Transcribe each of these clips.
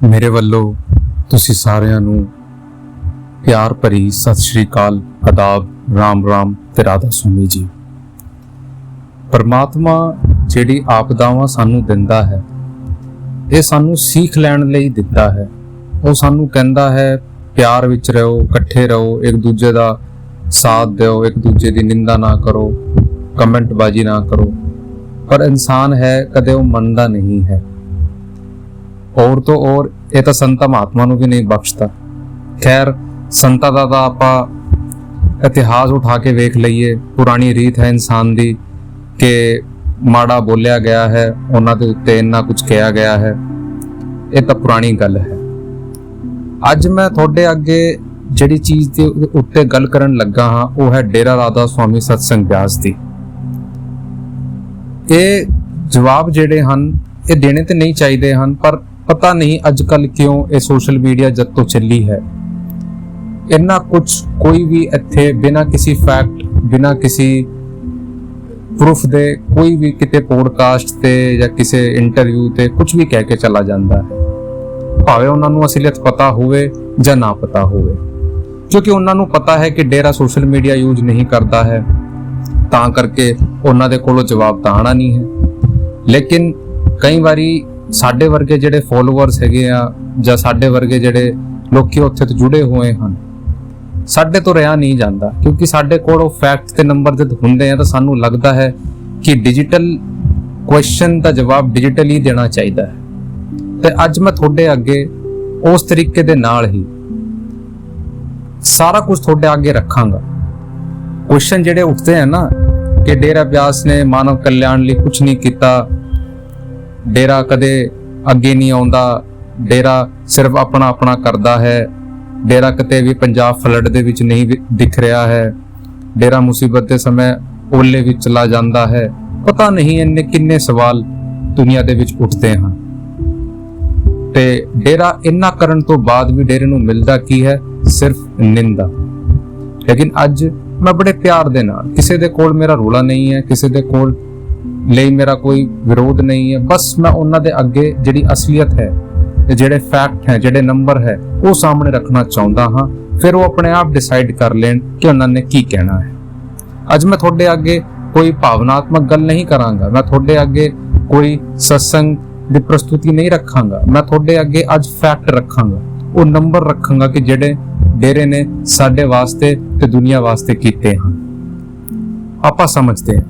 ਮੇਰੇ ਵੱਲੋਂ ਤੁਸੀਂ ਸਾਰਿਆਂ ਨੂੰ ਪਿਆਰ ਭਰੀ ਸਤਿ ਸ਼੍ਰੀ ਅਕਾਲ, ਆਦਾਬ, ਰਾਮ ਰਾਮ ਤੇ ਰਾਧਾ ਸੁਆਮੀ ਜੀ। ਪਰਮਾਤਮਾ ਜਿਹੜੀ ਆਪਦਾਵਾਂ ਸਾਨੂੰ ਦਿੰਦਾ ਹੈ, ਇਹ ਸਾਨੂੰ ਸਿੱਖ ਲੈਣ ਲਈ ਦਿੱਤਾ ਹੈ। ਉਹ ਸਾਨੂੰ ਕਹਿੰਦਾ ਹੈ ਪਿਆਰ ਵਿੱਚ ਰਹੋ, ਇਕੱਠੇ ਰਹੋ, ਇੱਕ ਦੂਜੇ ਦਾ ਸਾਥ ਦਿਓ, ਇੱਕ ਦੂਜੇ ਦੀ ਨਿੰਦਾ ਨਾ ਕਰੋ, ਕਮੈਂਟਬਾਜ਼ੀ ਨਾ ਕਰੋ। ਪਰ ਇਨਸਾਨ ਹੈ, ਕਦੇ ਉਹ ਮੰਨਦਾ ਨਹੀਂ ਹੈ। और तो और ਇਹ ਤਾਂ ਸੰਤਾਂ ਮਹਾਤਮਾ ਨੂੰ ਵੀ ਨਹੀਂ ਬਖਸ਼ਦਾ। ਖੈਰ, ਸੰਤਾਂ ਦਾ ਤਾਂ ਆਪਾਂ ਇਤਿਹਾਸ ਉਠਾ ਕੇ ਵੇਖ ਲਈਏ, ਪੁਰਾਣੀ ਰੀਤ ਹੈ ਇਨਸਾਨ ਦੀ ਕਿ ਮਾੜਾ ਬੋਲਿਆ ਗਿਆ ਹੈ, ਉਹਨਾਂ ਦੇ ਉੱਤੇ ਇੰਨਾ ਕੁਝ ਕਿਹਾ ਗਿਆ ਹੈ। ਇਹ ਤਾਂ ਪੁਰਾਣੀ ਗੱਲ ਹੈ। ਅੱਜ ਮੈਂ ਤੁਹਾਡੇ ਅੱਗੇ ਜਿਹੜੀ ਚੀਜ਼ ਦੇ ਉੱਤੇ ਗੱਲ ਕਰਨ ਲੱਗਾ ਹਾਂ, ਉਹ ਹੈ ਡੇਰਾ ਰਾਧਾ ਸੁਆਮੀ ਸਤਸੰਗ ਬਿਆਸ ਦੀ। ਇਹ ਜਵਾਬ ਜਿਹੜੇ ਹਨ, ਇਹ ਦੇਣੇ ਤੇ ਨਹੀਂ ਚਾਹੀਦੇ ਹਨ, ਪਰ ਪਤਾ ਨਹੀਂ ਅੱਜ ਕੱਲ ਕਿਉਂ ਇਹ ਸੋਸ਼ਲ ਮੀਡੀਆ ਜਦ ਤੋਂ ਚੱਲੀ ਹੈ, ਇੰਨਾ ਕੁਝ ਕੋਈ ਵੀ ਇੱਥੇ ਬਿਨਾਂ ਕਿਸੇ ਫੈਕਟ, ਬਿਨਾਂ ਕਿਸੇ ਪ੍ਰੂਫ ਦੇ ਕੋਈ ਵੀ ਕਿਤੇ ਪੋਡਕਾਸਟ ਤੇ ਜਾਂ ਕਿਸੇ ਇੰਟਰਵਿਊ ਤੇ ਕੁਝ ਵੀ ਕਹਿ ਕੇ ਚਲਾ ਜਾਂਦਾ ਹੈ, ਭਾਵੇਂ ਉਹਨਾਂ ਨੂੰ ਅਸਲੀਅਤ ਪਤਾ ਹੋਵੇ ਜਾਂ ਨਾ ਪਤਾ ਹੋਵੇ। ਕਿਉਂਕਿ ਉਹਨਾਂ ਨੂੰ ਪਤਾ ਹੈ ਕਿ ਡੇਰਾ ਸੋਸ਼ਲ ਮੀਡੀਆ ਯੂਜ਼ ਨਹੀਂ ਕਰਦਾ ਹੈ, ਤਾਂ ਕਰਕੇ ਉਹਨਾਂ ਦੇ ਕੋਲੋਂ ਜਵਾਬ ਤਾਂ ਆਣਾ ਨਹੀਂ ਹੈ। ਲੇਕਿਨ ਕਈ ਵਾਰੀ ਸਾਡੇ ਵਰਗੇ ਜਿਹੜੇ ਫੋਲੋਅਰਸ ਹੈਗੇ ਆ, ਜਾਂ ਸਾਡੇ ਵਰਗੇ ਜਿਹੜੇ ਲੋਕੀ ਉੱਥੇ ਤੋਂ ਜੁੜੇ ਹੋਏ ਹਨ, ਸਾਡੇ ਤੋਂ ਰਿਹਾ ਨਹੀਂ ਜਾਂਦਾ। ਕਿਉਂਕਿ ਸਾਡੇ ਕੋਲ ਉਹ ਫੈਕਟ ਤੇ ਨੰਬਰ ਜਦ ਹੁੰਦੇ ਆ ਤਾਂ ਸਾਨੂੰ ਲੱਗਦਾ ਹੈ ਕਿ ਡਿਜੀਟਲ ਕੁਐਸਚਨ ਦਾ ਜਵਾਬ ਡਿਜੀਟਲ ਹੀ ਦੇਣਾ ਚਾਹੀਦਾ ਹੈ। ਤੇ ਅੱਜ ਮੈਂ ਤੁਹਾਡੇ ਅੱਗੇ ਉਸ ਤਰੀਕੇ ਦੇ ਨਾਲ ਹੀ ਸਾਰਾ ਕੁਝ ਤੁਹਾਡੇ ਅੱਗੇ ਰੱਖਾਂਗਾ। ਕੁਐਸਚਨ ਜਿਹੜੇ ਉੱਠਦੇ ਆ ਨਾ ਕਿ ਡੇਰਾ ਬਿਆਸ ਨੇ ਮਾਨਵ ਕਲਿਆਣ ਲਈ ਕੁਝ ਨਹੀਂ ਕੀਤਾ, ਡੇਰਾ ਕਦੇ ਅੱਗੇ ਨਹੀਂ ਆਉਂਦਾ, ਡੇਰਾ ਸਿਰਫ ਆਪਣਾ ਕਰਦਾ ਹੈ, ਡੇਰਾ ਕਿਤੇ ਵੀ ਪੰਜਾਬ ਫਲੱਡ ਦੇ ਵਿੱਚ ਨਹੀਂ ਦਿਖ ਰਿਹਾ ਹੈ, ਡੇਰਾ ਮੁਸੀਬਤ ਦੇ ਸਮੇਂ ਓਲੇ ਵਿੱਚ ਚਲਾ ਜਾਂਦਾ ਹੈ। ਪਤਾ ਨਹੀਂ ਇੰਨੇ ਕਿੰਨੇ ਸਵਾਲ ਦੁਨੀਆ ਦੇ ਵਿੱਚ ਉੱਠਦੇ ਹਨ। ਤੇ ਡੇਰਾ ਇੰਨਾ ਕਰਨ ਤੋਂ ਬਾਅਦ ਵੀ ਡੇਰੇ ਨੂੰ ਮਿਲਦਾ ਕੀ ਹੈ? ਸਿਰਫ ਨਿੰਦਾ। ਲੇਕਿਨ ਅੱਜ ਮੈਂ ਬੜੇ ਪਿਆਰ ਦੇ ਨਾਲ, ਕਿਸੇ ਦੇ ਕੋਲ ਮੇਰਾ ਰੋਲਾ ਨਹੀਂ ਹੈ, ਕਿਸੇ ਦੇ ਕੋਲ ਲਈ ਮੇਰਾ ਕੋਈ ਵਿਰੋਧ ਨਹੀਂ ਹੈ, ਬਸ ਮੈਂ ਉਹਨਾਂ ਦੇ ਅੱਗੇ ਜਿਹੜੀ ਅਸਲੀਅਤ ਹੈ, ਜਿਹੜੇ ਫੈਕਟ ਹੈ, ਜਿਹੜੇ ਨੰਬਰ ਹੈ, ਉਹ ਸਾਹਮਣੇ ਰੱਖਣਾ ਚਾਹੁੰਦਾ ਹਾਂ। ਫਿਰ ਉਹ ਆਪਣੇ ਆਪ ਡਿਸਾਈਡ ਕਰ ਲੈਣ ਕਿ ਉਹਨਾਂ ਨੇ ਕੀ ਕਹਿਣਾ ਹੈ। ਅੱਜ ਮੈਂ ਤੁਹਾਡੇ ਅੱਗੇ ਕੋਈ ਭਾਵਨਾਤਮਕ ਗੱਲ ਨਹੀਂ ਕਰਾਂਗਾ, ਮੈਂ ਤੁਹਾਡੇ ਅੱਗੇ ਕੋਈ ਸਤਸੰਗ ਦੀ ਪ੍ਰਸਤੁਤੀ ਨਹੀਂ ਰੱਖਾਂਗਾ। ਮੈਂ ਤੁਹਾਡੇ ਅੱਗੇ ਅੱਜ ਫੈਕਟ ਰੱਖਾਂਗਾ, ਉਹ ਨੰਬਰ ਰੱਖਾਂਗਾ ਕਿ ਜਿਹੜੇ ਡੇਰੇ ਨੇ ਸਾਡੇ ਵਾਸਤੇ ਤੇ ਦੁਨੀਆ ਵਾਸਤੇ ਕੀਤੇ ਹਨ। ਆਪਾਂ ਸਮਝਦੇ ਹਾਂ।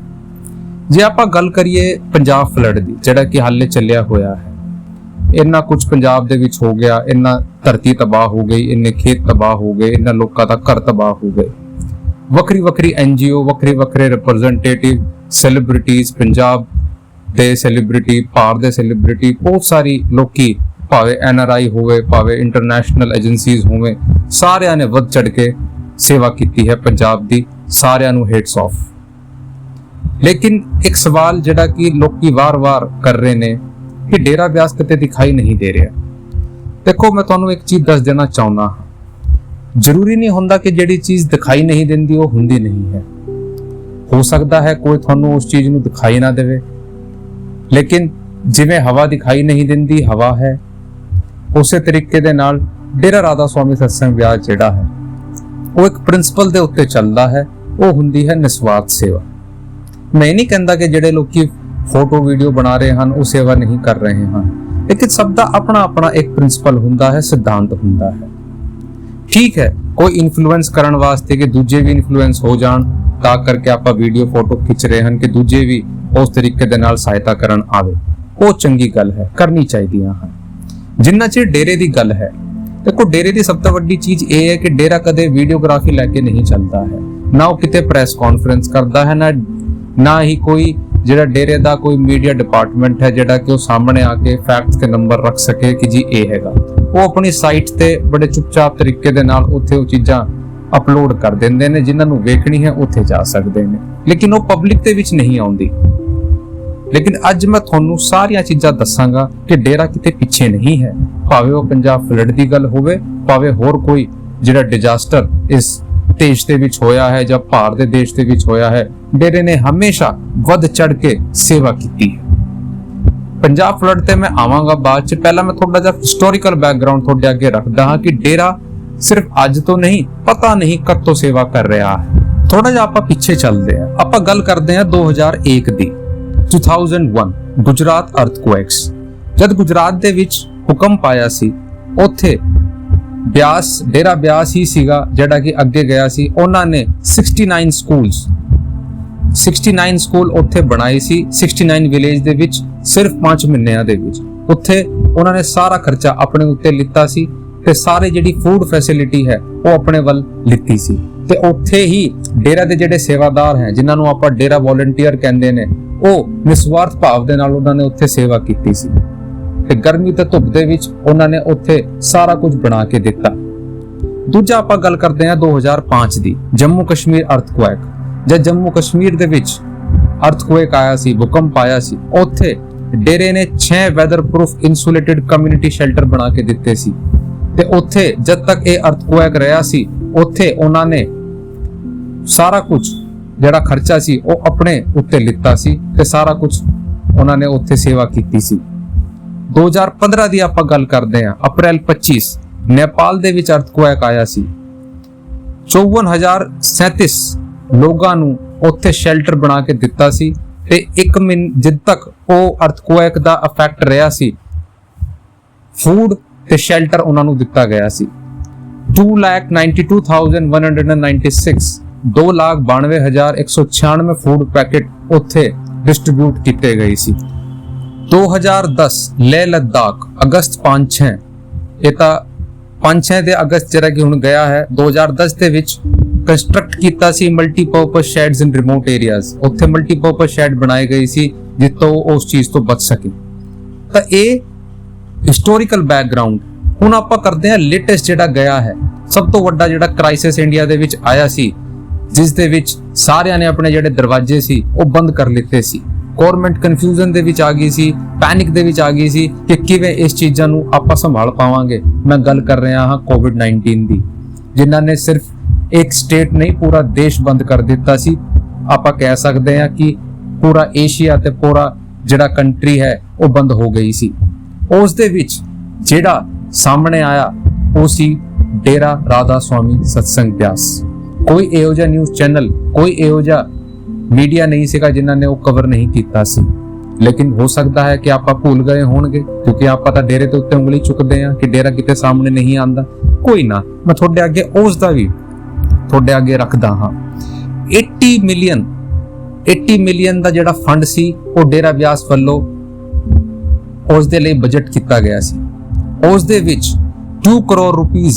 ਜੇ ਆਪਾਂ ਗੱਲ ਕਰੀਏ ਪੰਜਾਬ ਫਲੱਡ ਦੀ, ਜਿਹੜਾ ਕਿ ਹਾਲੇ ਚੱਲਿਆ ਹੋਇਆ ਹੈ, ਇੰਨਾ ਕੁਝ ਪੰਜਾਬ ਦੇ ਵਿੱਚ ਹੋ ਗਿਆ, ਇੰਨਾ ਧਰਤੀ ਤਬਾਹ ਹੋ ਗਈ, ਇੰਨੇ ਖੇਤ ਤਬਾਹ ਹੋ ਗਏ, ਇੰਨਾ ਲੋਕਾਂ ਦਾ ਘਰ ਤਬਾਹ ਹੋ ਗਏ। ਵੱਖਰੀ NGO, ਵੱਖਰੇ ਰਿਪਰੈਜ਼ੈਂਟੇਟਿਵ ਸੈਲੀਬ੍ਰਿਟੀਜ਼, ਪੰਜਾਬ ਦੇ ਸੈਲੀਬ੍ਰਿਟੀ, ਭਾਰਤ ਦੇ ਸੈਲੀਬ੍ਰਿਟੀ, ਬਹੁਤ ਸਾਰੀ ਲੋਕੀ, ਭਾਵੇਂ NRI ਹੋਵੇ, ਭਾਵੇਂ ਇੰਟਰਨੈਸ਼ਨਲ ਏਜੰਸੀਜ਼ ਹੋਵੇ, ਸਾਰਿਆਂ ਨੇ ਵੱਧ ਚੜ ਕੇ ਸੇਵਾ ਕੀਤੀ ਹੈ ਪੰਜਾਬ ਦੀ। ਸਾਰਿਆਂ ਨੂੰ ਹੈਟਸ ਆਫ। ਲੇਕਿਨ ਇੱਕ ਸਵਾਲ ਜਿਹੜਾ ਕਿ ਲੋਕੀ ਵਾਰ-ਵਾਰ ਕਰ ਰਹੇ ਨੇ ਕਿ ਡੇਰਾ ਬਿਆਸ ਕਿਤੇ ਦਿਖਾਈ ਨਹੀਂ ਦੇ ਰਿਹਾ। ਦੇਖੋ, ਮੈਂ ਤੁਹਾਨੂੰ ਇੱਕ ਚੀਜ਼ ਦੱਸ ਦੇਣਾ ਚਾਹੁੰਦਾ ਹਾਂ, ਜ਼ਰੂਰੀ ਨਹੀਂ ਹੁੰਦਾ ਕਿ ਜਿਹੜੀ ਚੀਜ਼ ਦਿਖਾਈ ਨਹੀਂ ਦਿੰਦੀ ਉਹ ਹੁੰਦੀ ਨਹੀਂ ਹੈ। ਹੋ ਸਕਦਾ ਹੈ ਕੋਈ ਤੁਹਾਨੂੰ ਉਸ ਚੀਜ਼ ਨੂੰ ਦਿਖਾਈ ਨਾ ਦੇਵੇ, ਲੇਕਿਨ ਜਿਵੇਂ ਹਵਾ ਦਿਖਾਈ ਨਹੀਂ ਦਿੰਦੀ, ਹਵਾ ਹੈ, ਉਸੇ ਤਰੀਕੇ ਦੇ ਨਾਲ ਡੇਰਾ ਰਾਧਾ ਸੁਆਮੀ ਸਤਸੰਗ ਬਿਆਸ ਜਿਹੜਾ ਹੈ, ਉਹ ਇੱਕ ਪ੍ਰਿੰਸੀਪਲ ਦੇ ਉੱਤੇ ਚੱਲਦਾ ਹੈ। ਉਹ ਹੁੰਦੀ ਹੈ ਨਿਸਵਾਰਥ ਸੇਵਾ। ਮੈਂ ਨਹੀਂ ਕਹਿੰਦਾ ਕਿ ਜਿਹੜੇ ਲੋਕੀ ਫੋਟੋ ਵੀਡੀਓ ਬਣਾ ਰਹੇ ਹਨ ਉਹ ਸੇਵਾ ਨਹੀਂ ਕਰ ਰਹੇ ਹਨ, ਲੇਕਿਨ ਸਭ ਦਾ ਆਪਣਾ ਇੱਕ ਪ੍ਰਿੰਸੀਪਲ ਹੁੰਦਾ ਹੈ, ਸਿਧਾਂਤ ਹੁੰਦਾ ਹੈ। ਠੀਕ ਹੈ, ਕੋਈ ਇਨਫਲੂਐਂਸ ਕਰਨ ਵਾਸਤੇ ਕਿ ਦੂਜੇ ਵੀ ਇਨਫਲੂਐਂਸ ਹੋ ਜਾਣ, ਤਾਂ ਕਰਕੇ ਆਪਾਂ ਵੀਡੀਓ ਫੋਟੋ ਖਿੱਚ ਰਹੇ ਹਨ ਕਿ ਦੂਜੇ ਵੀ ਉਸ ਤਰੀਕੇ ਦੇ ਨਾਲ ਸਹਾਇਤਾ ਕਰਨ ਆਵੇ, ਉਹ ਚੰਗੀ ਗੱਲ ਹੈ, ਕਰਨੀ ਚਾਹੀਦੀਆਂ ਹਨ। ਜਿੰਨਾ ਚਿਰ ਡੇਰੇ ਦੀ ਗੱਲ ਹੈ, ਦੇਖੋ, ਡੇਰੇ ਦੀ ਸਭ ਤੋਂ ਵੱਡੀ ਚੀਜ਼ ਇਹ ਹੈ ਕਿ ਡੇਰਾ ਕਦੇ ਵੀਡੀਓਗ੍ਰਾਫੀ ਲੈ ਕੇ ਨਹੀਂ ਚੱਲਦਾ ਹੈ, ਨਾ ਉਹ ਕਿਤੇ ਪ੍ਰੈਸ ਕਾਨਫਰੰਸ ਕਰਦਾ ਹੈ, ਨਾ ਹੀ ਕੋਈ ਜਿਹੜਾ ਡੇਰੇ ਦਾ ਕੋਈ ਮੀਡੀਆ ਡਿਪਾਰਟਮੈਂਟ ਹੈ ਜਿਹੜਾ ਕਿ ਉਹ ਸਾਹਮਣੇ ਆ ਕੇ ਫੈਕਟਸ ਤੇ ਨੰਬਰ ਰੱਖ ਸਕੇ ਕਿ ਜੀ ਇਹ ਹੈਗਾ। ਉਹ ਆਪਣੀ ਸਾਈਟ ਤੇ ਬੜੇ ਚੁੱਪਚਾਪ ਤਰੀਕੇ ਦੇ ਨਾਲ ਉੱਥੇ ਉਹ ਚੀਜ਼ਾਂ ਅਪਲੋਡ ਕਰ ਦਿੰਦੇ ਨੇ, ਜਿਨ੍ਹਾਂ ਨੂੰ ਵੇਖਣੀ ਹੈ ਉੱਥੇ ਜਾ ਸਕਦੇ ਨੇ, ਲੇਕਿਨ ਉਹ ਪਬਲਿਕ ਦੇ ਵਿੱਚ ਨਹੀਂ ਆਉਂਦੀ। ਲੇਕਿਨ ਅੱਜ ਮੈਂ ਤੁਹਾਨੂੰ ਸਾਰੀਆਂ ਚੀਜ਼ਾਂ ਦੱਸਾਂਗਾ ਕਿ ਡੇਰਾ ਕਿਤੇ ਪਿੱਛੇ ਨਹੀਂ ਹੈ, ਭਾਵੇਂ ਉਹ ਪੰਜਾਬ ਫਲੱਡ ਦੀ ਗੱਲ ਹੋਵੇ, ਭਾਵੇਂ ਹੋਰ ਕੋਈ ਜਿਹੜਾ ਡਿਜ਼ਾਸਟਰ ਇਸ ਦੇਸ਼ ਦੇ ਵਿੱਚ ਹੋਇਆ ਹੈ ਜਾਂ ਭਾਰਤ ਦੇ ਦੇਸ਼ ਦੇ ਵਿੱਚ ਹੋਇਆ ਹੈ, ਡੇਰੇ ਨੇ ਹਮੇਸ਼ਾ ਵੱਧ ਚੜ ਕੇ ਸੇਵਾ ਕੀਤੀ ਹੈ। पंजाब फ्लड ते मैं आवांगा बाद च, पहला मैं थोड़ा जिहा हिस्टोरिकल बैकग्राउंड थोड़े अगे रखदा हां कि डेरा सिर्फ अज तो नहीं, पता नहीं कद तो सेवा कर रहा है। थोड़ा जिहा आपां पिछे चलदे हां, आपां गल करदे हां 2001 दी, 2001 गुजरात अर्थक्वेक्स। जद गुजरात दे विच भूकंप आया सी, उत्थे ब्यास, डेरा ब्यास ही सीगा जिहड़ा कि अगे गया सी। उन्हां ने 69 स्कूल उत्थे बनाए सी 69 विलेज दे विच सिर्फ 5 महीनਿਆਂ ਦੇ ਵਿੱਚ। ਉੱਥੇ ਉਹਨਾਂ ਨੇ ਸਾਰਾ ਖਰਚਾ ਆਪਣੇ ਉੱਤੇ ਲਿੱਤਾ ਸੀ ਤੇ ਸਾਰੇ ਜਿਹੜੀ ਫੂਡ ਫੈਸਿਲਿਟੀ ਹੈ ਉਹ ਆਪਣੇ ਵੱਲ ਲਿੱਤੀ ਸੀ। ਤੇ ਉੱਥੇ ਹੀ ਡੇਰਾ ਦੇ ਜਿਹੜੇ ਸੇਵਾਦਾਰ ਹੈ, ਜਿਨ੍ਹਾਂ ਨੂੰ ਆਪਾਂ ਡੇਰਾ ਵੋਲੰਟੀਅਰ ਕਹਿੰਦੇ ਨੇ, ਉਹ ਨਿਸਵਾਰਥ ਭਾਵ ਦੇ ਨਾਲ ਉਹਨਾਂ ਨੇ ਉੱਥੇ ਸੇਵਾ ਕੀਤੀ ਸੀ ਤੇ ਗਰਮੀ ਤੇ ਧੁੱਪ ਦੇ ਵਿੱਚ ਉਹਨਾਂ ਨੇ ਉੱਥੇ ਸਾਰਾ ਕੁਝ ਬਣਾ ਕੇ ਦਿੱਤਾ। ਦੂਜਾ ਆਪਾਂ ਗੱਲ ਕਰਦੇ ਹਾਂ 2005 ਦੀ, ਜੰਮੂ ਕਸ਼ਮੀਰ ਅਰਥਕੁਏਕ। जब जम्मू कश्मीर दे विच अर्थक्वेक आया सी, भूकंप आया सी, उत्थे डेरे ने 6 weather proof insulated community shelter बना के दिते सी ते उत्थे जब तक ये अर्थक्वेक रहा सी, उत्थे उन्हां ने सारा कुछ जिहड़ा खर्चा सी वो अपने उत्ते लिता सी ते सारा कुछ उन्हां ने उत्थे सेवा कीती सी। 2015 दी आपां गल करदे हां, अप्रैल 25 नेपाल दे विच अर्थक्वेक आया सी। 54,037 ਲੋਕਾਂ ਨੂੰ ਉੱਥੇ ਸ਼ੈਲਟਰ ਬਣਾ ਕੇ ਦਿੱਤਾ ਸੀ ਤੇ 1 ਮਹੀਨੇ ਜਦ ਤੱਕ ਉਹ ਅਰਥਕੁਏਕ ਦਾ ਇਫੈਕਟ ਰਿਹਾ ਸੀ, ਫੂਡ ਤੇ ਸ਼ੈਲਟਰ ਉਹਨਾਂ ਨੂੰ ਦਿੱਤਾ ਗਿਆ ਸੀ। 2,92,196 2,92,196 ਫੂਡ ਪੈਕੇਟ ਉੱਥੇ ਡਿਸਟ੍ਰੀਬਿਊਟ ਕੀਤੇ ਗਏ ਸੀ। 2010 ਲੇਹ ਲद्दाख ਅਗਸਤ 5-6, ਇਹ ਤਾਂ 5-6 ਦੇ ਅਗਸਤ ਜਿਹੜਾ ਕਿ ਹੁਣ ਗਿਆ ਹੈ, 2010 ਦੇ ਵਿੱਚ ਕੰਸਟਰਕਟ ਕੀਤਾ ਸੀ ਮਲਟੀਪਰਪਸ ਸ਼ੈਡਸ ਇਨ ਰਿਮੋਟ ਏਰੀਆਜ਼। ਉੱਥੇ ਮਲਟੀਪਰਪਸ ਸ਼ੈਡ ਬਣਾਏ ਗਏ ਸੀ ਜਿੱਥੋਂ ਉਸ ਚੀਜ਼ ਤੋਂ ਬਚ ਸਕੇ। ਤਾਂ ਇਹ ਹਿਸਟੋਰੀਕਲ ਬੈਕਗਰਾਉਂਡ। ਹੁਣ ਆਪਾਂ ਕਰਦੇ ਹਾਂ ਲੇਟੈਸਟ ਜਿਹੜਾ ਗਿਆ ਹੈ, ਸਭ ਤੋਂ ਵੱਡਾ ਜਿਹੜਾ ਕ੍ਰਾਈਸਿਸ ਇੰਡੀਆ ਦੇ ਵਿੱਚ ਆਇਆ ਸੀ, ਜਿਸ ਦੇ ਵਿੱਚ ਸਾਰਿਆਂ ਨੇ ਆਪਣੇ ਜਿਹੜੇ ਦਰਵਾਜ਼ੇ ਸੀ ਉਹ ਬੰਦ ਕਰ ਲਿੱਤੇ ਸੀ। ਗਵਰਨਮੈਂਟ ਕਨਫਿਊਜ਼ਨ ਦੇ ਵਿੱਚ ਆ ਗਈ ਸੀ, ਪੈਨਿਕ ਦੇ ਵਿੱਚ ਆ ਗਈ ਸੀ ਕਿ ਕਿਵੇਂ ਇਸ ਚੀਜ਼ਾਂ ਨੂੰ ਆਪਾਂ ਸੰਭਾਲ ਪਾਵਾਂਗੇ। ਮੈਂ ਗੱਲ ਕਰ ਰਿਹਾ ਹਾਂ ਕੋਵਿਡ-19 ਦੀ, ਜਿਨ੍ਹਾਂ ਨੇ ਸਿਰਫ एक स्टेट नहीं पूरा देश बंद कर दिता सी। आपां कह सकते हैं कि पूरा एशिया ते पूरा जिहड़ा कंट्री है वो बंद हो गई सी। उस दे विच जिहड़ा सामने आया वो सी डेरा राधा स्वामी सत्संग ब्यास। कोई इहो जिहा न्यूज़ चैनल, कोई इहो जिहा मीडिया नहीं सीगा जिन्हां ने वो कवर नहीं कीता सी। लेकिन हो सकता है कि आपां भूल गए होणगे, क्योंकि आपां तां डेरे ते उत्ते उंगली चुकदे हां कि डेरा किते सामने नहीं आंदा। कोई ना, मैं तुहाडे अगे उस दा भी ਤੁਹਾਡੇ ਅੱਗੇ ਰੱਖਦਾ ਹਾਂ। 80 ਮਿਲੀਅਨ ਦਾ ਜਿਹੜਾ ਫੰਡ ਸੀ ਉਹ ਡੇਰਾ ਬਿਆਸ ਵੱਲੋਂ ਉਸ ਦੇ ਲਈ ਬਜਟ ਕੀਤਾ ਗਿਆ ਸੀ। ਉਸ ਦੇ ਵਿੱਚ 2 ਕਰੋੜ ਰੁਪਏ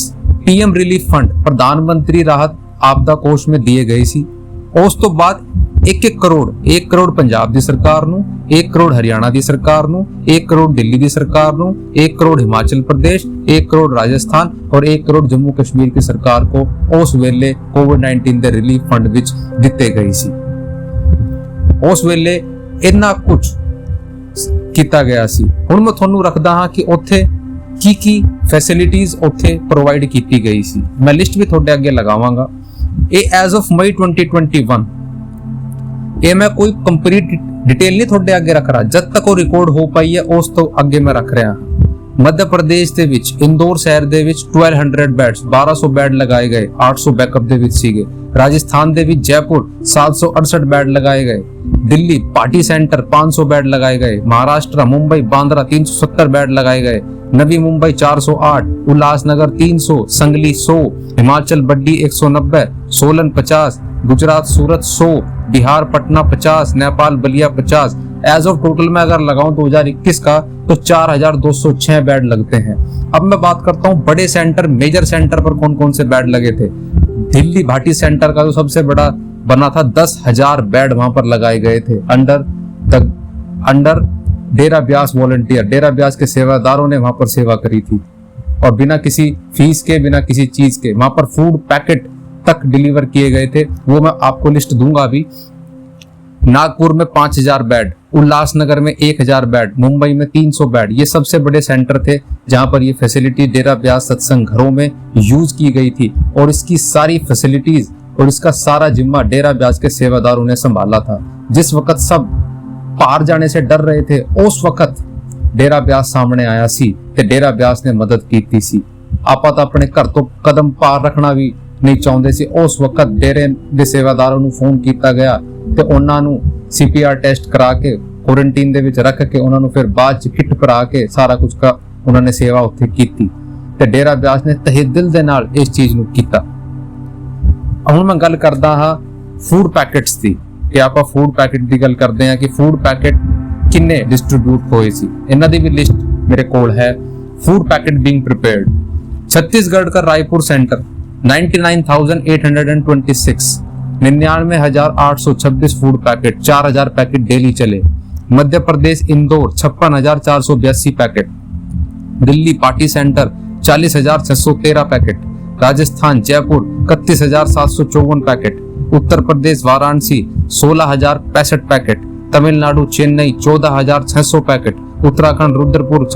ਪੀਐਮ ਰਿਲੀਫ ਫੰਡ ਪ੍ਰਧਾਨ ਮੰਤਰੀ ਰਾਹਤ ਆਪਦਾ ਕੋਸ਼ में दिए गए ਸੀ। ਉਸ ਤੋਂ ਬਾਅਦ 1 ਕਰੋੜ ਪੰਜਾਬ ਦੀ ਸਰਕਾਰ ਨੂੰ, 1 ਕਰੋੜ ਹਰਿਆਣਾ ਦੀ ਸਰਕਾਰ ਨੂੰ, 1 ਕਰੋੜ ਦਿੱਲੀ ਦੀ ਸਰਕਾਰ ਨੂੰ, 1 करोड़ हिमाचल प्रदेश, 1 करोड़ राजस्थान और 1 करोड़ जम्मू कश्मीर की सरकार को उस वेले कोविड-19 ਦੇ ਰਿਲੀਫ ਫੰਡ ਵਿੱਚ ਦਿੱਤੇ ਗਏ ਸੀ। ਉਸ ਵੇਲੇ ਇੰਨਾ ਕੁਝ ਕੀਤਾ ਗਿਆ ਸੀ। ਹੁਣ ਮੈਂ ਤੁਹਾਨੂੰ ਰੱਖਦਾ ਹਾਂ ਕਿ ਉੱਥੇ ਕੀ ਫੈਸਿਲਿਟੀਜ਼ ਉੱਥੇ ਪ੍ਰੋਵਾਈਡ ਕੀਤੀ ਗਈ ਸੀ। ਮੈਂ ਲਿਸਟ ਵੀ ਤੁਹਾਡੇ ਅੱਗੇ ਲਗਾਵਾਂਗਾ। ਇਹ ਐਜ਼ ਆਫ ਮਈ 2021, ਇਹ ਮੈਂ ਕੋਈ ਕੰਪਲੀਟ डिटेल नहीं थोड़े अगे रख रहा, जब तक वो रिकॉर्ड हो पाई है उस तो अगे मैं रख रहा। मध्य प्रदेश दे विच इंदौर शहर दे विच 1200 बेड्स 1200 बेड लगाए गए, 800 बैकअप दे विच सीगे। राजस्थान दे विच जयपुर 768 बेड लगाए गए। दिल्ली पार्टी सेंटर 500 बेड लगाए गए। महाराष्ट्र मुंबई बांद्रा 370 बेड लगाए गए। Navi Mumbai 408, Ulhasnagar 300, Sangli 100, Himachal Baddi 190, Solan 50, Gujarat Surat 100, Bihar Patna 50, Nepal Ballia 50। As of total में अगर लगाऊं 2021 का तो 4,206 बेड लगते हैं। अब मैं बात करता हूं बड़े सेंटर, मेजर सेंटर पर कौन कौन से बेड लगे थे। दिल्ली भाटी सेंटर का जो सबसे बड़ा बना था, 10,000 बेड वहां पर लगाए गए थे अंडर डेरा ब्यास वॉलंटियर। डेरा ब्यास के सेवादारों ने वहां पर सेवा करी थी और बिना किसी फीस के, बिना किसी चीज के वहां पर फूड पैकेट तक डिलीवर किए गए थे। वो मैं आपको लिस्ट दूंगा अभी। नागपुर में 5,000 बेड, उल्लासनगर में 1,000 बेड, मुंबई में 300 बेड। ये सबसे बड़े सेंटर थे जहां पर ये फैसिलिटी डेरा ब्यास सत्संग घरों में यूज की गई थी और इसकी सारी फैसिलिटीज और इसका सारा जिम्मा डेरा ब्यास के सेवादारों ने संभाला था। जिस वक्त सब पार जाने से डर रहे थे, उस वक्त ਡੇਰਾ ਬਿਆਸ ਸਾਹਮਣੇ ਆਇਆ ਸੀ ਤੇ ਡੇਰਾ ਬਿਆਸ ਨੇ ਮਦਦ ਕੀਤੀ ਸੀ। ਆਪਾਂ ਤਾਂ ਆਪਣੇ ਘਰ ਤੋਂ ਕਦਮ ਪਾਰ ਰੱਖਣਾ ਵੀ ਨਹੀਂ ਚਾਹੁੰਦੇ ਸੀ। ਉਸ ਵਕਤ ਡੇਰੇ ਦੇ ਸੇਵਾਦਾਰਾਂ ਨੂੰ ਫੋਨ ਕੀਤਾ ਗਿਆ ਤੇ ਉਹਨਾਂ ਨੂੰ CPR ਟੈਸਟ ਕਰਾ ਕੇ ਕੁਆਰੰਟਾਈਨ ਦੇ ਵਿੱਚ ਰੱਖ ਕੇ ਉਹਨਾਂ ਨੂੰ ਫਿਰ ਬਾਅਦ ਚ ਕਿੱਟ ਕਰਾ ਕੇ ਸਾਰਾ ਕੁਝ ਉਹਨਾਂ ਨੇ ਸੇਵਾ ਉੱਥੇ ਕੀਤੀ ਤੇ ਡੇਰਾ ਬਿਆਸ ਨੇ ਤਹਿ ਦਿਲ ਦੇ ਨਾਲ ਇਸ ਚੀਜ਼ ਨੂੰ ਕੀਤਾ। ਹੁਣ ਮੈਂ ਗੱਲ ਕਰਦਾ ਹਾਂ ਫੂਡ ਪੈਕੇਟਸ ਦੀ ਕਿ ਆਪਾਂ ਫੂਡ ਪੈਕੇਟ ਦੀ ਗੱਲ ਕਰਦੇ ਹਾਂ ਕਿ ਫੂਡ ਪੈਕੇਟ ਕਿੰਨੇ ਡਿਸਟ੍ਰੀਬਿਊਟ ਹੋਏ ਸੀ। ਇਹਨਾਂ ਦੀ ਵੀ ਲਿਸਟ ਮੇਰੇ ਕੋਲ ਹੈ। Food packet being prepared Chhattisgarh का Raipur centre 99,826 99,826 food packet 4,000 packet daily चले। Madhya Pradesh Indore 56,482 packet. Delhi party centre 40,613 packet. Rajasthan Jaipur 31,754 packet. Uttar Pradesh Varanasi 16,065 packet. Tamil Nadu Chennai 14,600 packet. Uttarakhand Rudrapur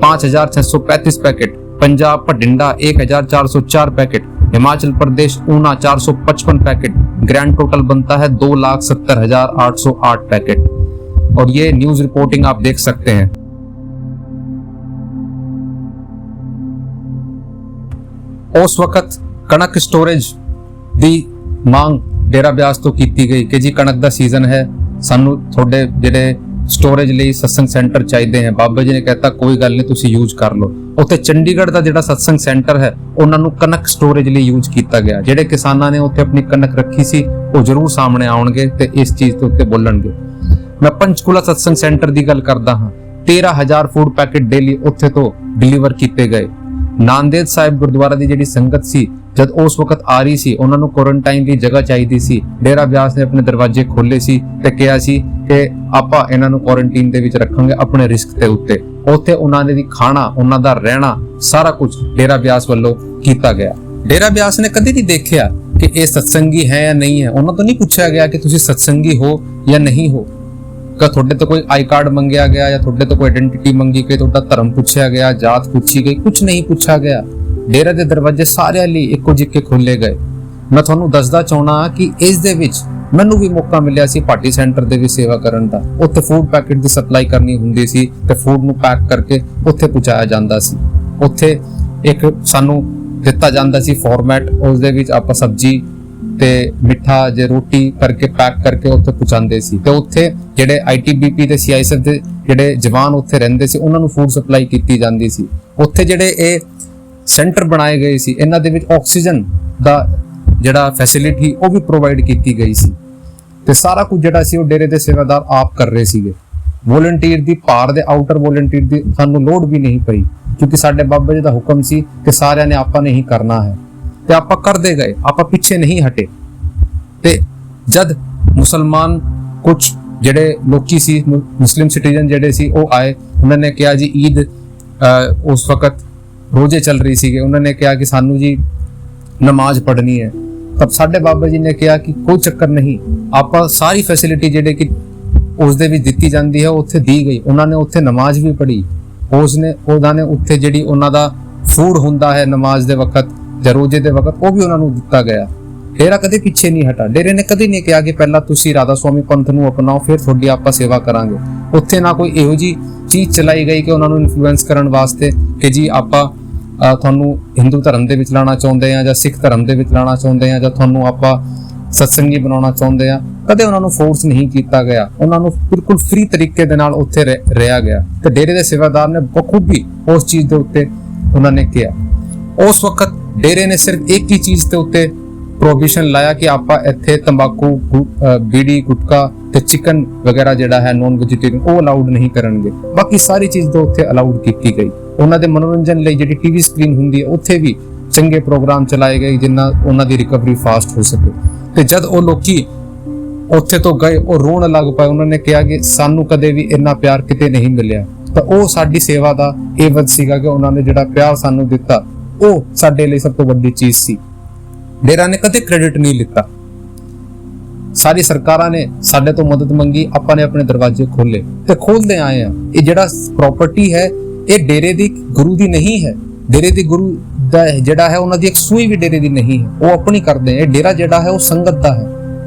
5,635 packet. Punjab Bathinda 1,404 packet. Himachal Pradesh Una 455 packet. Grand total बनता है 2,70,808 पैकेट। और ये न्यूज रिपोर्टिंग आप देख सकते हैं। उस वक्त कणक स्टोरेज दी मांग डेरा ब्यास तो कीती गई कि जी कणक दा सीजन है, सानू थोड़े जेडे स्टोरेज ਲਈ सत्संग सेंटर ਚਾਹੀਦੇ हैं। बाबा जी ने कहता कोई गल नहीं, तुसी यूज कर लो। ਉੱਥੇ ਚੰਡੀਗੜ੍ਹ ਦਾ ਜਿਹੜਾ ਸਤਸੰਗ ਸੈਂਟਰ ਹੈ ਉਹਨਾਂ ਨੂੰ ਕਣਕ ਸਟੋਰੇਜ ਲਈ ਯੂਜ਼ ਕੀਤਾ ਗਿਆ। ਜਿਹੜੇ ਕਿਸਾਨਾਂ ਨੇ ਉੱਥੇ ਆਪਣੀ ਕਣਕ ਰੱਖੀ ਸੀ ਉਹ ਜ਼ਰੂਰ ਸਾਹਮਣੇ ਆਉਣਗੇ ਤੇ ਇਸ ਚੀਜ਼ ਦੇ ਉੱਤੇ ਬੋਲਣਗੇ। ਮੈਂ ਪੰਚਕੂਲਾ ਸਤਸੰਗ ਸੈਂਟਰ ਦੀ ਗੱਲ ਕਰਦਾ ਹਾਂ। 13,000 ਫੂਡ ਪੈਕੇਟ ਡੇਲੀ ਉੱਥੇ ਤੋਂ ਡਿਲੀਵਰ ਕੀਤੇ ਗਏ। ਨਾਂਦੇੜ ਸਾਹਿਬ ਗੁਰਦੁਆਰਾ ਦੀ ਜਿਹੜੀ ਸੰਗਤ ਸੀ ਜਦ ਉਸ ਵਕਤ ਆ ਰਹੀ ਸੀ ਉਹਨਾਂ ਨੂੰ ਕੁਆਰੰਟਾਈਨ ਦੀ ਜਗ੍ਹਾ ਚਾਹੀਦੀ ਸੀ। ਡੇਰਾ ਬਿਆਸ ਨੇ ਆਪਣੇ ਦਰਵਾਜ਼ੇ ਖੋਲੇ ਸੀ ਤੇ ਕਿਹਾ ਸੀ ਕਿ ਆਪਾਂ ਇਹਨਾਂ ਨੂੰ ਕੁਆਰੰਟਾਈਨ ਦੇ ਵਿੱਚ ਰੱਖਾਂਗੇ ਆਪਣੇ ਰਿਸਕ ਦੇ ਉੱਤੇ। ਉੱਥੇ ਉਹਨਾਂ ਦੇ ਵੀ ਖਾਣਾ, ਉਹਨਾਂ ਦਾ ਰਹਿਣਾ, ਸਾਰਾ ਕੁਝ ਡੇਰਾ ਬਿਆਸ ਵੱਲੋਂ ਕੀਤਾ ਗਿਆ। ਡੇਰਾ ਬਿਆਸ ਨੇ ਕਦੇ ਨਹੀਂ ਦੇਖਿਆ ਕਿ ਇਹ ਸਤਸੰਗੀ ਹੈ ਜਾਂ ਨਹੀਂ ਹੈ। ਉਹਨਾਂ ਤੋਂ ਨਹੀਂ ਪੁੱਛਿਆ ਗਿਆ ਕਿ ਤੁਸੀਂ ਸਤਸੰਗੀ ਹੋ ਜਾਂ ਨਹੀਂ ਹੋ। ਕਿ ਤੁਹਾਡੇ ਤੋਂ ਕੋਈ ਆਈ ਕਾਰਡ ਮੰਗਿਆ ਗਿਆ ਜਾਂ ਤੁਹਾਡੇ ਤੋਂ ਕੋਈ ਆਇਡੈਂਟੀਟੀ ਮੰਗੀ ਗਈ, ਤੁਹਾਡਾ ਧਰਮ ਪੁੱਛਿਆ ਗਿਆ, ਜਾਤ ਪੁੱਛੀ ਗਈ, ਕੁਝ ਨਹੀਂ ਪੁੱਛਿਆ ਗਿਆ। ਡੇਰੇ ਦੇ ਦਰਵਾਜ਼ੇ ਸਾਰਿਆਂ ਲਈ ਇੱਕੋ ਜਿਹੇ ਖੋਲੇ ਗਏ। ਮੈਂ ਤੁਹਾਨੂੰ ਦੱਸਦਾ ਚਾਹਣਾ ਕਿ ਇਸ ਦੇ ਵਿੱਚ ਮੈਨੂੰ ਵੀ ਮੌਕਾ ਮਿਲਿਆ ਸੀ ਪਾਰਟੀ ਸੈਂਟਰ ਦੇ ਵੀ ਸੇਵਾ ਕਰਨ ਦਾ। ਉੱਥੇ ਫੂਡ ਪੈਕੇਟ ਦੀ ਸਪਲਾਈ ਕਰਨੀ ਹੁੰਦੀ ਸੀ ਤੇ ਫੂਡ ਨੂੰ ਪੈਕ ਕਰਕੇ ਉੱਥੇ ਪਹੁੰਚਾਇਆ ਜਾਂਦਾ ਸੀ। ਉੱਥੇ ਇੱਕ ਸਾਨੂੰ ਦਿੱਤਾ ਜਾਂਦਾ ਸੀ ਫਾਰਮੈਟ, ਉਸ ਦੇ ਵਿੱਚ ਆਪਾਂ ਸਬਜ਼ੀ ਤੇ ਮਿੱਠਾ ਜੇ ਰੋਟੀ ਕਰਕੇ ਪੈਕ ਕਰਕੇ ਉੱਥੇ ਪਹੁੰਚਾਉਂਦੇ ਸੀ। ਤੇ ਉੱਥੇ ਜਿਹੜੇ ITBP ਤੇ CISF ਦੇ ਜਿਹੜੇ ਜਵਾਨ ਉੱਥੇ ਰਹਿੰਦੇ ਸੀ ਉਹਨਾਂ ਨੂੰ ਫੂਡ ਸਪਲਾਈ ਕੀਤੀ ਜਾਂਦੀ ਸੀ। ਉੱਥੇ ਜਿਹੜੇ ਇਹ ਸੈਂਟਰ ਬਣਾਏ ਗਏ ਸੀ ਇਹਨਾਂ ਦੇ ਵਿੱਚ ਆਕਸੀਜਨ ਦਾ ਜਿਹੜਾ ਫੈਸਿਲਿਟੀ ਉਹ ਵੀ ਪ੍ਰੋਵਾਈਡ ਕੀਤੀ ਗਈ ਸੀ ਤੇ ਸਾਰਾ ਕੁਝ ਜਿਹੜਾ ਸੀ ਉਹ ਡੇਰੇ ਦੇ ਸੇਵਾਦਾਰ ਆਪ ਕਰ ਰਹੇ ਸੀਗੇ। ਵੋਲੰਟੀਅਰ ਦੀ ਭਾਰ ਦੇ ਆਊਟਰ ਵੋਲੰਟੀਅਰ ਦੀ ਸਾਨੂੰ ਲੋੜ ਵੀ ਨਹੀਂ ਪਈ ਕਿਉਂਕਿ ਸਾਡੇ ਬਾਬਾ ਜੀ ਦਾ ਹੁਕਮ ਸੀ ਕਿ ਸਾਰਿਆਂ ਨੇ ਆਪਾਂ ਨੇ ਹੀ ਕਰਨਾ ਹੈ ਤੇ ਆਪਾਂ ਕਰਦੇ ਗਏ। ਆਪਾਂ ਪਿੱਛੇ ਨਹੀਂ ਹਟੇ। ਤੇ ਜਦ ਮੁਸਲਮਾਨ ਕੁਝ ਜਿਹੜੇ ਲੋਕੀ ਸੀ, ਮੁਸਲਿਮ ਸਿਟੀਜ਼ਨ ਜਿਹੜੇ ਸੀ ਉਹ ਆਏ, ਉਹਨਾਂ ਨੇ ਕਿਹਾ ਜੀ ਈਦ ਉਸ ਵਕਤ ਰੋਜ਼ੇ ਚੱਲ ਰਹੀ ਸੀਗੇ, ਉਹਨਾਂ ਨੇ ਕਿਹਾ ਕਿ ਸਾਨੂੰ ਜੀ ਨਮਾਜ਼ ਪੜ੍ਹਨੀ ਹੈ। ਤਬ ਸਾਡੇ ਬਾਬਾ ਜੀ ਨੇ ਕਿਹਾ ਕਿ ਕੋਈ ਚੱਕਰ ਨਹੀਂ, ਆਪਾਂ ਸਾਰੀ ਫੈਸਿਲਿਟੀ ਜਿਹੜੇ ਕਿ ਉਸ ਦੇ ਵਿੱਚ ਦਿੱਤੀ ਜਾਂਦੀ ਹੈ ਉੱਥੇ ਦੀ ਗਈ। ਉਹਨਾਂ ਨੇ ਉੱਥੇ ਨਮਾਜ਼ ਵੀ ਪੜ੍ਹੀ। ਉਹਨਾਂ ਨੇ ਉੱਥੇ ਜਿਹੜੀ ਉਹਨਾਂ ਦਾ ਫੂਡ ਹੁੰਦਾ ਹੈ ਨਮਾਜ਼ ਦੇ ਵਕਤ ਜਾਂ ਰੋਜ਼ੇ ਦੇ ਵਕਤ ਉਹ ਵੀ ਉਹਨਾਂ ਨੂੰ ਦਿੱਤਾ ਗਿਆ। ਡੇਰਾ ਕਦੇ ਪਿੱਛੇ ਨਹੀਂ ਹਟਾ। ਡੇਰੇ ਨੇ ਕਦੇ ਨਹੀਂ ਕਿਹਾ ਕਿ ਪਹਿਲਾਂ ਤੁਸੀਂ ਰਾਧਾ ਸਵਾਮੀ ਪੰਥ ਨੂੰ ਅਪਣਾਓ ਫਿਰ ਤੁਹਾਡੀ ਆਪਾਂ ਸੇਵਾ ਕਰਾਂਗੇ। ਉੱਥੇ ਨਾ ਕੋਈ ਇਹੋ ਜਿਹੀ ਚੀਜ਼ ਚਲਾਈ ਗਈ ਕਿ ਉਹਨਾਂ ਨੂੰ ਇਨਫਲੂਐਂਸ ਕਰਨ ਵਾਸਤੇ ਕਿ ਜੀ ਆਪਾਂ ਤੁਹਾਨੂੰ ਹਿੰਦੂ ਧਰਮ ਦੇ ਵਿੱਚ ਲਾਣਾ ਚਾਹੁੰਦੇ ਆ ਜਾਂ ਸਿੱਖ ਧਰਮ ਦੇ ਵਿੱਚ ਲਾਣਾ ਚਾਹੁੰਦੇ ਆ ਜਾਂ ਤੁਹਾਨੂੰ ਆਪਾਂ ਸਤਸੰਗੀ ਬਣਾਉਣਾ ਚਾਹੁੰਦੇ ਆ। ਕਦੇ ਉਹਨਾਂ ਨੂੰ ਫੋਰਸ ਨਹੀਂ ਕੀਤਾ ਗਿਆ। ਉਹਨਾਂ ਨੂੰ ਬਿਲਕੁਲ ਫ੍ਰੀ ਤਰੀਕੇ ਦੇ ਨਾਲ ਉੱਥੇ ਰਿਹਾ ਗਿਆ ਤੇ ਡੇਰੇ ਦੇ ਸੇਵਾਦਾਰ ਨੇ ਬਖੂਬੀ ਉਸ ਚੀਜ਼ ਦੇ ਉੱਤੇ ਉਹਨਾਂ ਨੇ ਕਿਹਾ। ਉਸ ਵਕਤ ਡੇਰੇ ਨੇ ਸਿਰਫ ਇੱਕ ਹੀ ਚੀਜ਼ ਦੇ ਉੱਤੇ ਪ੍ਰੋਹਿਬਿਸ਼ਨ ਲਾਇਆ ਕਿ ਆਪਾਂ ਇੱਥੇ ਤੰਬਾਕੂ, ਬੀੜੀ, ਗੁਟਕਾ ਤੇ ਚਿਕਨ ਵਗੈਰਾ ਜਿਹੜਾ ਹੈ ਨੌਨ ਵੈਜੀਟੇਰੀਅਨ ਉਹ ਅਲਾਉਡ ਨਹੀਂ ਕਰਨਗੇ। ਬਾਕੀ ਸਾਰੀ ਚੀਜ਼ ਦੇ ਉੱਥੇ ਅਲਾਉਡ ਕੀਤੀ ਗਈ। ਉਹਨਾਂ ਦੇ ਮਨੋਰੰਜਨ ਲਈ ਜਿਹੜੀ TV ਸਕਰੀਨ ਹੁੰਦੀ ਹੈ ਉੱਥੇ ਵੀ ਚੰਗੇ ਪ੍ਰੋਗਰਾਮ ਚਲਾਏ ਗਏ ਜਿੰਨਾ ਉਹਨਾਂ ਦੀ ਰਿਕਵਰੀ ਫਾਸਟ ਹੋ ਸਕੇ। ਤੇ ਜਦ ਉਹ ਲੋਕੀ ਉੱਥੇ ਤੋਂ ਗਏ ਉਹ ਰੋਣ ਲੱਗ ਪਏ। ਉਹਨਾਂ ਨੇ ਕਿਹਾ ਕਿ ਸਾਨੂੰ ਕਦੇ ਵੀ ਇੰਨਾ ਪਿਆਰ ਕਿਤੇ ਨਹੀਂ ਮਿਲਿਆ। ਤਾਂ ਉਹ ਸਾਡੀ ਸੇਵਾ ਦਾ ਇਹ ਵਧ ਸੀਗਾ ਕਿ ਉਹਨਾਂ ਨੇ ਜਿਹੜਾ ਪਿਆਰ ਸਾਨੂੰ ਦਿੱਤਾ ਉਹ ਸਾਡੇ ਲਈ ਸਭ ਤੋਂ ਵੱਡੀ ਚੀਜ਼ ਸੀ। ਡੇਰਾ ਨੇ ਕਦੇ ਕ੍ਰੈਡਿਟ ਨਹੀਂ ਲਿੱਤਾ। ਸਾਰੀ ਸਰਕਾਰਾਂ ਨੇ ਸਾਡੇ ਤੋਂ ਮਦਦ ਮੰਗੀ, ਆਪਾਂ ਨੇ ਆਪਣੇ ਦਰਵਾਜ਼ੇ ਖੋਲੇ ਤੇ ਖੋਲਦੇ ਆਏ ਆ। ਇਹ ਜਿਹੜਾ ਪ੍ਰਾਪਰਟੀ ਹੈ ਇਹ ਡੇਰੇ ਦੀ ਗੁਰੂ ਦੀ ਨਹੀਂ ਹੈ। ਡੇਰੇ ਦੀ ਗੁਰੂ ਦਾ ਜਿਹੜਾ ਹੈ ਉਹਨਾਂ ਦੀ ਇੱਕ ਸੂਈ ਵੀ ਡੇਰੇ ਦੀ ਨਹੀਂ ਹੈ, ਉਹ ਆਪਣੀ ਕਰਦੇ ਆ। ਇਹ ਡੇਰਾ ਜਿਹੜਾ ਹੈ ਉਹ ਸੰਗਤ ਦਾ ਹੈ,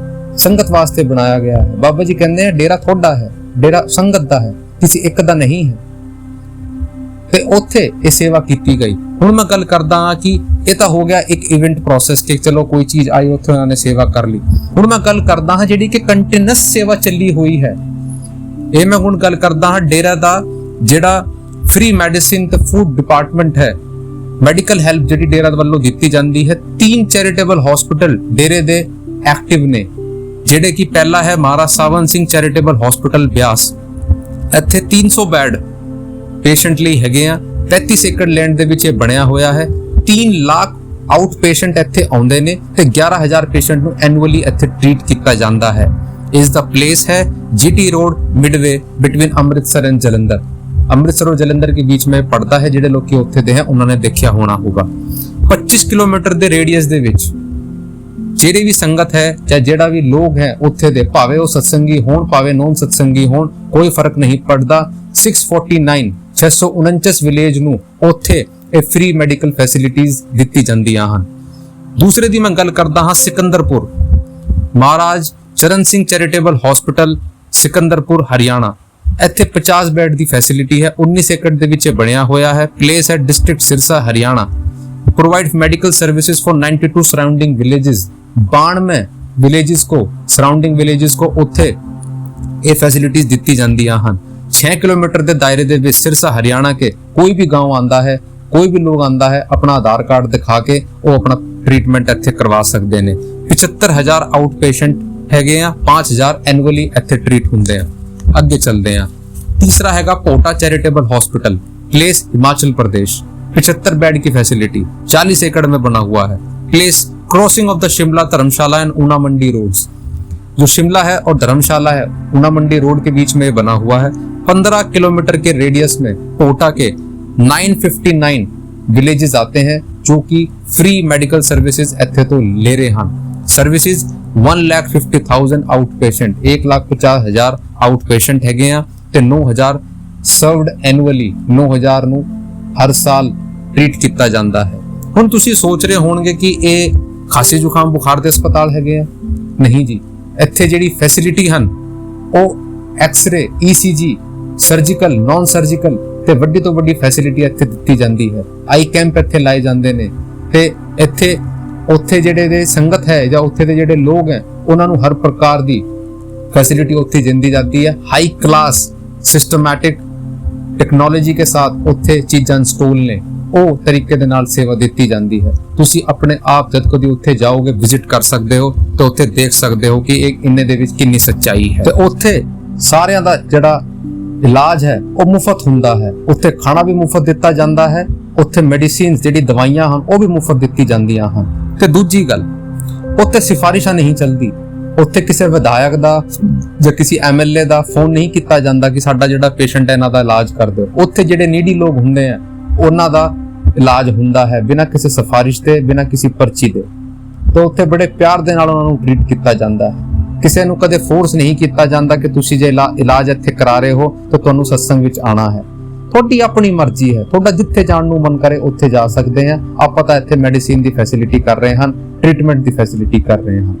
ਸੰਗਤ ਵਾਸਤੇ ਬਣਾਇਆ ਗਿਆ ਹੈ। ਬਾਬਾ ਜੀ ਕਹਿੰਦੇ ਆ ਡੇਰਾ ਤੁਹਾਡਾ ਹੈ, ਡੇਰਾ ਸੰਗਤ ਦਾ ਹੈ, ਕਿਸੇ ਇੱਕ ਦਾ ਨਹੀਂ ਹੈ। ਤੇ ਉੱਥੇ ਇਹ ਸੇਵਾ ਕੀਤੀ ਗਈ। ਹੁਣ ਮੈਂ ਗੱਲ ਕਰਦਾ ਹਾਂ ਕਿ ਇਹ ਤਾਂ ਹੋ ਗਿਆ ਇੱਕ ਇਵੈਂਟ ਪ੍ਰੋਸੈਸ ਕਿ ਚਲੋ ਕੋਈ ਚੀਜ਼ ਆਈ ਉੱਥੇ ਉਹਨਾਂ ਨੇ ਸੇਵਾ ਕਰ ਲਈ। ਹੁਣ ਮੈਂ ਗੱਲ ਕਰਦਾ ਹਾਂ ਜਿਹੜੀ ਕਿ ਕੰਟੀਨਿਊਸ ਸੇਵਾ ਚੱਲੀ ਹੋਈ ਹੈ। ਇਹ ਮੈਂ ਹੁਣ ਗੱਲ ਕਰਦਾ ਹਾਂ ਡੇਰਾ ਦਾ ਜਿਹੜਾ ਫ੍ਰੀ ਮੈਡੀਸਿਨ ਤੇ ਫੂਡ ਡਿਪਾਰਟਮੈਂਟ ਹੈ, ਮੈਡੀਕਲ ਹੈਲਪ ਜਿਹੜੀ ਡੇਰਾ ਵੱਲੋਂ ਦਿੱਤੀ ਜਾਂਦੀ ਹੈ। 3 ਚੈਰੀਟੇਬਲ ਹਸਪੀਟਲ ਡੇਰੇ ਦੇ ਐਕਟਿਵ ਨੇ, ਜਿਹੜੇ ਕਿ ਪਹਿਲਾ ਹੈ ਮਹਾਰਾਜ ਸਾਵਨ ਸਿੰਘ ਚੈਰੀਟੇਬਲ ਹਸਪੀਟਲ ਬਿਆਸ। ਇੱਥੇ 300 ਬੈੱਡ ਪੇਸ਼ੈਂਟ ਲਈ ਹੈਗੇ ਆ। 33 ਏਕੜ ਲੈਂਡ ਦੇ ਵਿੱਚ ਇਹ ਬਣਿਆ ਹੋਇਆ ਹੈ। 3 ਲੱਖ ਆਊਟ ਪੇਸ਼ੈਂਟ ਇੱਥੇ ਆਉਂਦੇ ਨੇ ਤੇ 11000 ਪੇਸ਼ੈਂਟ ਨੂੰ ਐਨੂਅਲੀ ਇੱਥੇ ਟ੍ਰੀਟ ਕੀਤਾ ਜਾਂਦਾ ਹੈ। ਇਸ ਦਾ ਪਲੇਸ ਹੈ GT road Midway between Amritsar and Jalandhar. Amritsar और जलंधर के बीच में पड़ता है। ਜਿਹੜੇ ਲੋਕੀ ਉੱਥੇ ਦੇ ਹੈ ਉਹਨਾਂ ਨੇ ਦੇਖਿਆ ਹੋਣਾ ਹੋਗਾ। 25 ਕਿਲੋਮੀਟਰ ਦੇ ਰੇਡੀਅਸ ਦੇ ਵਿੱਚ ਜਿਹੜੀ ਵੀ ਸੰਗਤ ਹੈ ਚਾਹੇ ਜਿਹੜਾ ਵੀ ਲੋਕ ਹੈ ਉੱਥੇ ਦੇ, ਭਾਵੇਂ ਉਹ ਸਤਸੰਗੀ ਹੋਣ ਭਾਵੇਂ ਨੌਨ ਸਤਸੰਗੀ ਹੋਣ, ਕੋਈ ਫਰਕ ਨਹੀਂ ਪੜਦਾ। 649 ਵਿਲੇਜ ਨੂੰ ਉੱਥੇ ਇਹ ਫ੍ਰੀ ਮੈਡੀਕਲ ਫੈਸਿਲਿਟੀਜ਼ ਦਿੱਤੀ ਜਾਂਦੀਆਂ ਹਨ। ਦੂਸਰੇ ਦੀ ਮੈਂ ਗੱਲ ਕਰਦਾ ਹਾਂ ਸਿਕੰਦਰਪੁਰ, ਮਹਾਰਾਜ ਚਰਨ ਸਿੰਘ ਚੈਰੀਟੇਬਲ ਹਸਪੀਟਲ ਸਿਕੰਦਰਪੁਰ ਹਰਿਆਣਾ। ਇੱਥੇ 50 ਬੈੱਡ ਦੀ ਫੈਸਿਲਿਟੀ ਹੈ। 19 ਏਕੜ ਦੇ ਵਿੱਚ ਬਣਿਆ ਹੋਇਆ ਹੈ। प्लेस है district Sirsa Haryana. Provide medical services for 92 surrounding villages. 92 villages को सराउंडिंग विलेजेस को ਉੱਥੇ ਇਹ ਫੈਸਿਲਿਟੀਜ਼ ਦਿੱਤੀ ਜਾਂਦੀਆਂ ਹਨ। 6 ਕਿਲੋਮੀਟਰ ਦੇ ਦਾਇਰੇ ਦੇ ਵਿੱਚ ਸਿਰਸਾ ਹਰਿਆਣਾ ਕੇ ਕੋਈ ਵੀ گاؤں ਆਂਦਾ ਹੈ, ਕੋਈ ਵੀ ਲੋਕ ਆਂਦਾ ਹੈ, ਆਪਣਾ ਆਧਾਰ ਕਾਰਡ ਦਿਖਾ ਕੇ ਉਹ ਆਪਣਾ ਟ੍ਰੀਟਮੈਂਟ ਇੱਥੇ ਕਰਵਾ ਸਕਦੇ ਨੇ। 75000 ਆਊਟ ਪੇਸ਼ੈਂਟ ਹੈਗੇ ਆ, 5000 ਐਨੂਅਲੀ ਇੱਥੇ ਟ੍ਰੀਟ ਹੁੰਦੇ ਆ। ਅੱਗੇ ਚੱਲਦੇ ਆ। तीसरा हैगा Pota charitable hospital, place Himachal Pradesh. 75 bed की फैसिलिटी, 40 एकड़ में बना हुआ है। Place crossing of the Shimla Dharamshala and Una Mandi roads. जो शिमला है और धर्मशाला है ऊना मंडी रोड के बीच में बना हुआ है। 15 किलोमीटर के रेडियस में पोटा के 959 विलेजेस आते हैं जो कि फ्री मेडिकल सर्विसेज इत्थे तो ले रहे हैं। Services 1,50,000 out patient, 1,50,000 out patient हैगे आ ਤੇ 9000 ਸਰਵਡ ਐਨੂਅਲੀ, 9000 ਨੂੰ ਹਰ ਸਾਲ ਟ੍ਰੀਟ ਕੀਤਾ ਜਾਂਦਾ ਹੈ। ਹੁਣ ਤੁਸੀਂ ਸੋਚ ਰਹੇ ਹੋਣਗੇ ਕਿ ਇਹ ਖਾਂਸੀ ਜ਼ੁਕਾਮ ਬੁਖਾਰ ਦੇ ਹਸਪਤਾਲ ਹੈਗੇ ਆ। ਨਹੀਂ ਜੀ, ਇੱਥੇ ਜਿਹੜੀ ਫੈਸਿਲਿਟੀ ਹਨ ਉਹ X-ray, ECG, surgical, non surgical ਤੇ ਵੱਡੀ ਤੋਂ ਵੱਡੀ ਫੈਸਿਲਿਟੀ ਇੱਥੇ ਦਿੱਤੀ ਜਾਂਦੀ ਹੈ। ਆਈ ਕੈਂਪ ਇੱਥੇ ਲਾਏ ਜਾਂਦੇ ਨੇ ਤੇ ਇੱਥੇ ਉੱਥੇ ਜਿਹੜੇ ਦੇ ਸੰਗਤ ਹੈ ਜਾਂ ਉੱਥੇ ਦੇ ਜਿਹੜੇ ਲੋਕ ਹੈ ਉਹਨਾਂ ਨੂੰ ਹਰ ਪ੍ਰਕਾਰ ਦੀ फैसिलिटी उत्थे दी जाती है। हाई क्लास सिस्टमैटिक टेक्नोलॉजी के साथ उत्थे चीज़ां इंस्टॉल ने ਉਹ ਤਰੀਕੇ ਦੇ ਨਾਲ ਸੇਵਾ ਦਿੱਤੀ ਜਾਂਦੀ ਹੈ। ਤੁਸੀਂ ਆਪਣੇ ਆਪ ਜਦ ਕਦੀ ਉੱਥੇ ਜਾਓਗੇ ਵਿਜ਼ਿਟ ਕਰ ਸਕਦੇ ਹੋ ਤੇ ਉੱਥੇ ਦੇਖ ਸਕਦੇ ਹੋ ਕਿ ਇਹ ਇੰਨੇ ਦੇ ਵਿੱਚ ਕਿੰਨੀ ਸੱਚਾਈ ਹੈ। ਤੇ ਉੱਥੇ ਸਾਰਿਆਂ ਦਾ ਜਿਹੜਾ ਇਲਾਜ ਹੈ ਉਹ ਮੁਫਤ ਹੁੰਦਾ ਹੈ। ਉੱਥੇ ਖਾਣਾ ਵੀ ਮੁਫਤ ਦਿੱਤਾ ਜਾਂਦਾ ਹੈ। ਉੱਥੇ ਮੈਡੀਸਿਨਸ ਜਿਹੜੀ ਦਵਾਈਆਂ ਹਨ ਉਹ ਵੀ ਮੁਫਤ ਦਿੱਤੀ ਜਾਂਦੀਆਂ ਹਨ। ਤੇ ਦੂਜੀ ਗੱਲ, ਉੱਥੇ ਸਿਫਾਰਿਸ਼ਾਂ ਨਹੀਂ ਚੱਲਦੀ। ਉੱਥੇ ਕਿਸੇ ਵਿਧਾਇਕ ਦਾ ਜਾਂ ਕਿਸੇ MLA ਦਾ ਫੋਨ ਨਹੀਂ ਕੀਤਾ ਜਾਂਦਾ ਕਿ ਸਾਡਾ ਜਿਹੜਾ ਪੇਸ਼ੈਂਟ ਹੈ ਇਹਨਾਂ ਦਾ ਇਲਾਜ ਕਰ ਦਿਓ। ਉੱਥੇ ਜਿਹੜੇ ਨੀਡੀ ਲੋਕ ਹੁੰਦੇ ਆ ਉਹਨਾਂ ਦਾ ਇਲਾਜ ਹੁੰਦਾ ਹੈ ਬਿਨਾਂ ਕਿਸੇ ਸਿਫਾਰਿਸ਼ ਦੇ, ਬਿਨਾਂ ਕਿਸੇ ਪਰਚੀ ਦੇ। ਤਾਂ ਉੱਥੇ ਬੜੇ ਪਿਆਰ ਦੇ ਨਾਲ ਉਹਨਾਂ ਨੂੰ ਟ੍ਰੀਟ ਕੀਤਾ ਜਾਂਦਾ ਹੈ। ਕਿਸੇ ਨੂੰ ਕਦੇ ਫੋਰਸ ਨਹੀਂ ਕੀਤਾ ਜਾਂਦਾ ਕਿ ਤੁਸੀਂ ਜੇ ਇਲਾਜ ਇੱਥੇ ਕਰਾ ਰਹੇ ਹੋ ਤਾਂ ਤੁਹਾਨੂੰ ਸਤਸੰਗ ਵਿੱਚ ਆਉਣਾ ਹੈ। ਤੁਹਾਡੀ ਆਪਣੀ ਮਰਜ਼ੀ ਹੈ, ਤੁਹਾਡਾ ਜਿੱਥੇ ਜਾਣ ਨੂੰ ਮਨ ਕਰੇ ਉੱਥੇ ਜਾ ਸਕਦੇ ਆ। ਆਪਾਂ ਤਾਂ ਇੱਥੇ ਮੈਡੀਸਿਨ ਦੀ ਫੈਸਿਲਿਟੀ ਕਰ ਰਹੇ ਹਾਂ, ਟ੍ਰੀਟਮੈਂਟ ਦੀ ਫੈਸਿਲਿਟੀ ਕਰ ਰਹੇ ਹਾਂ।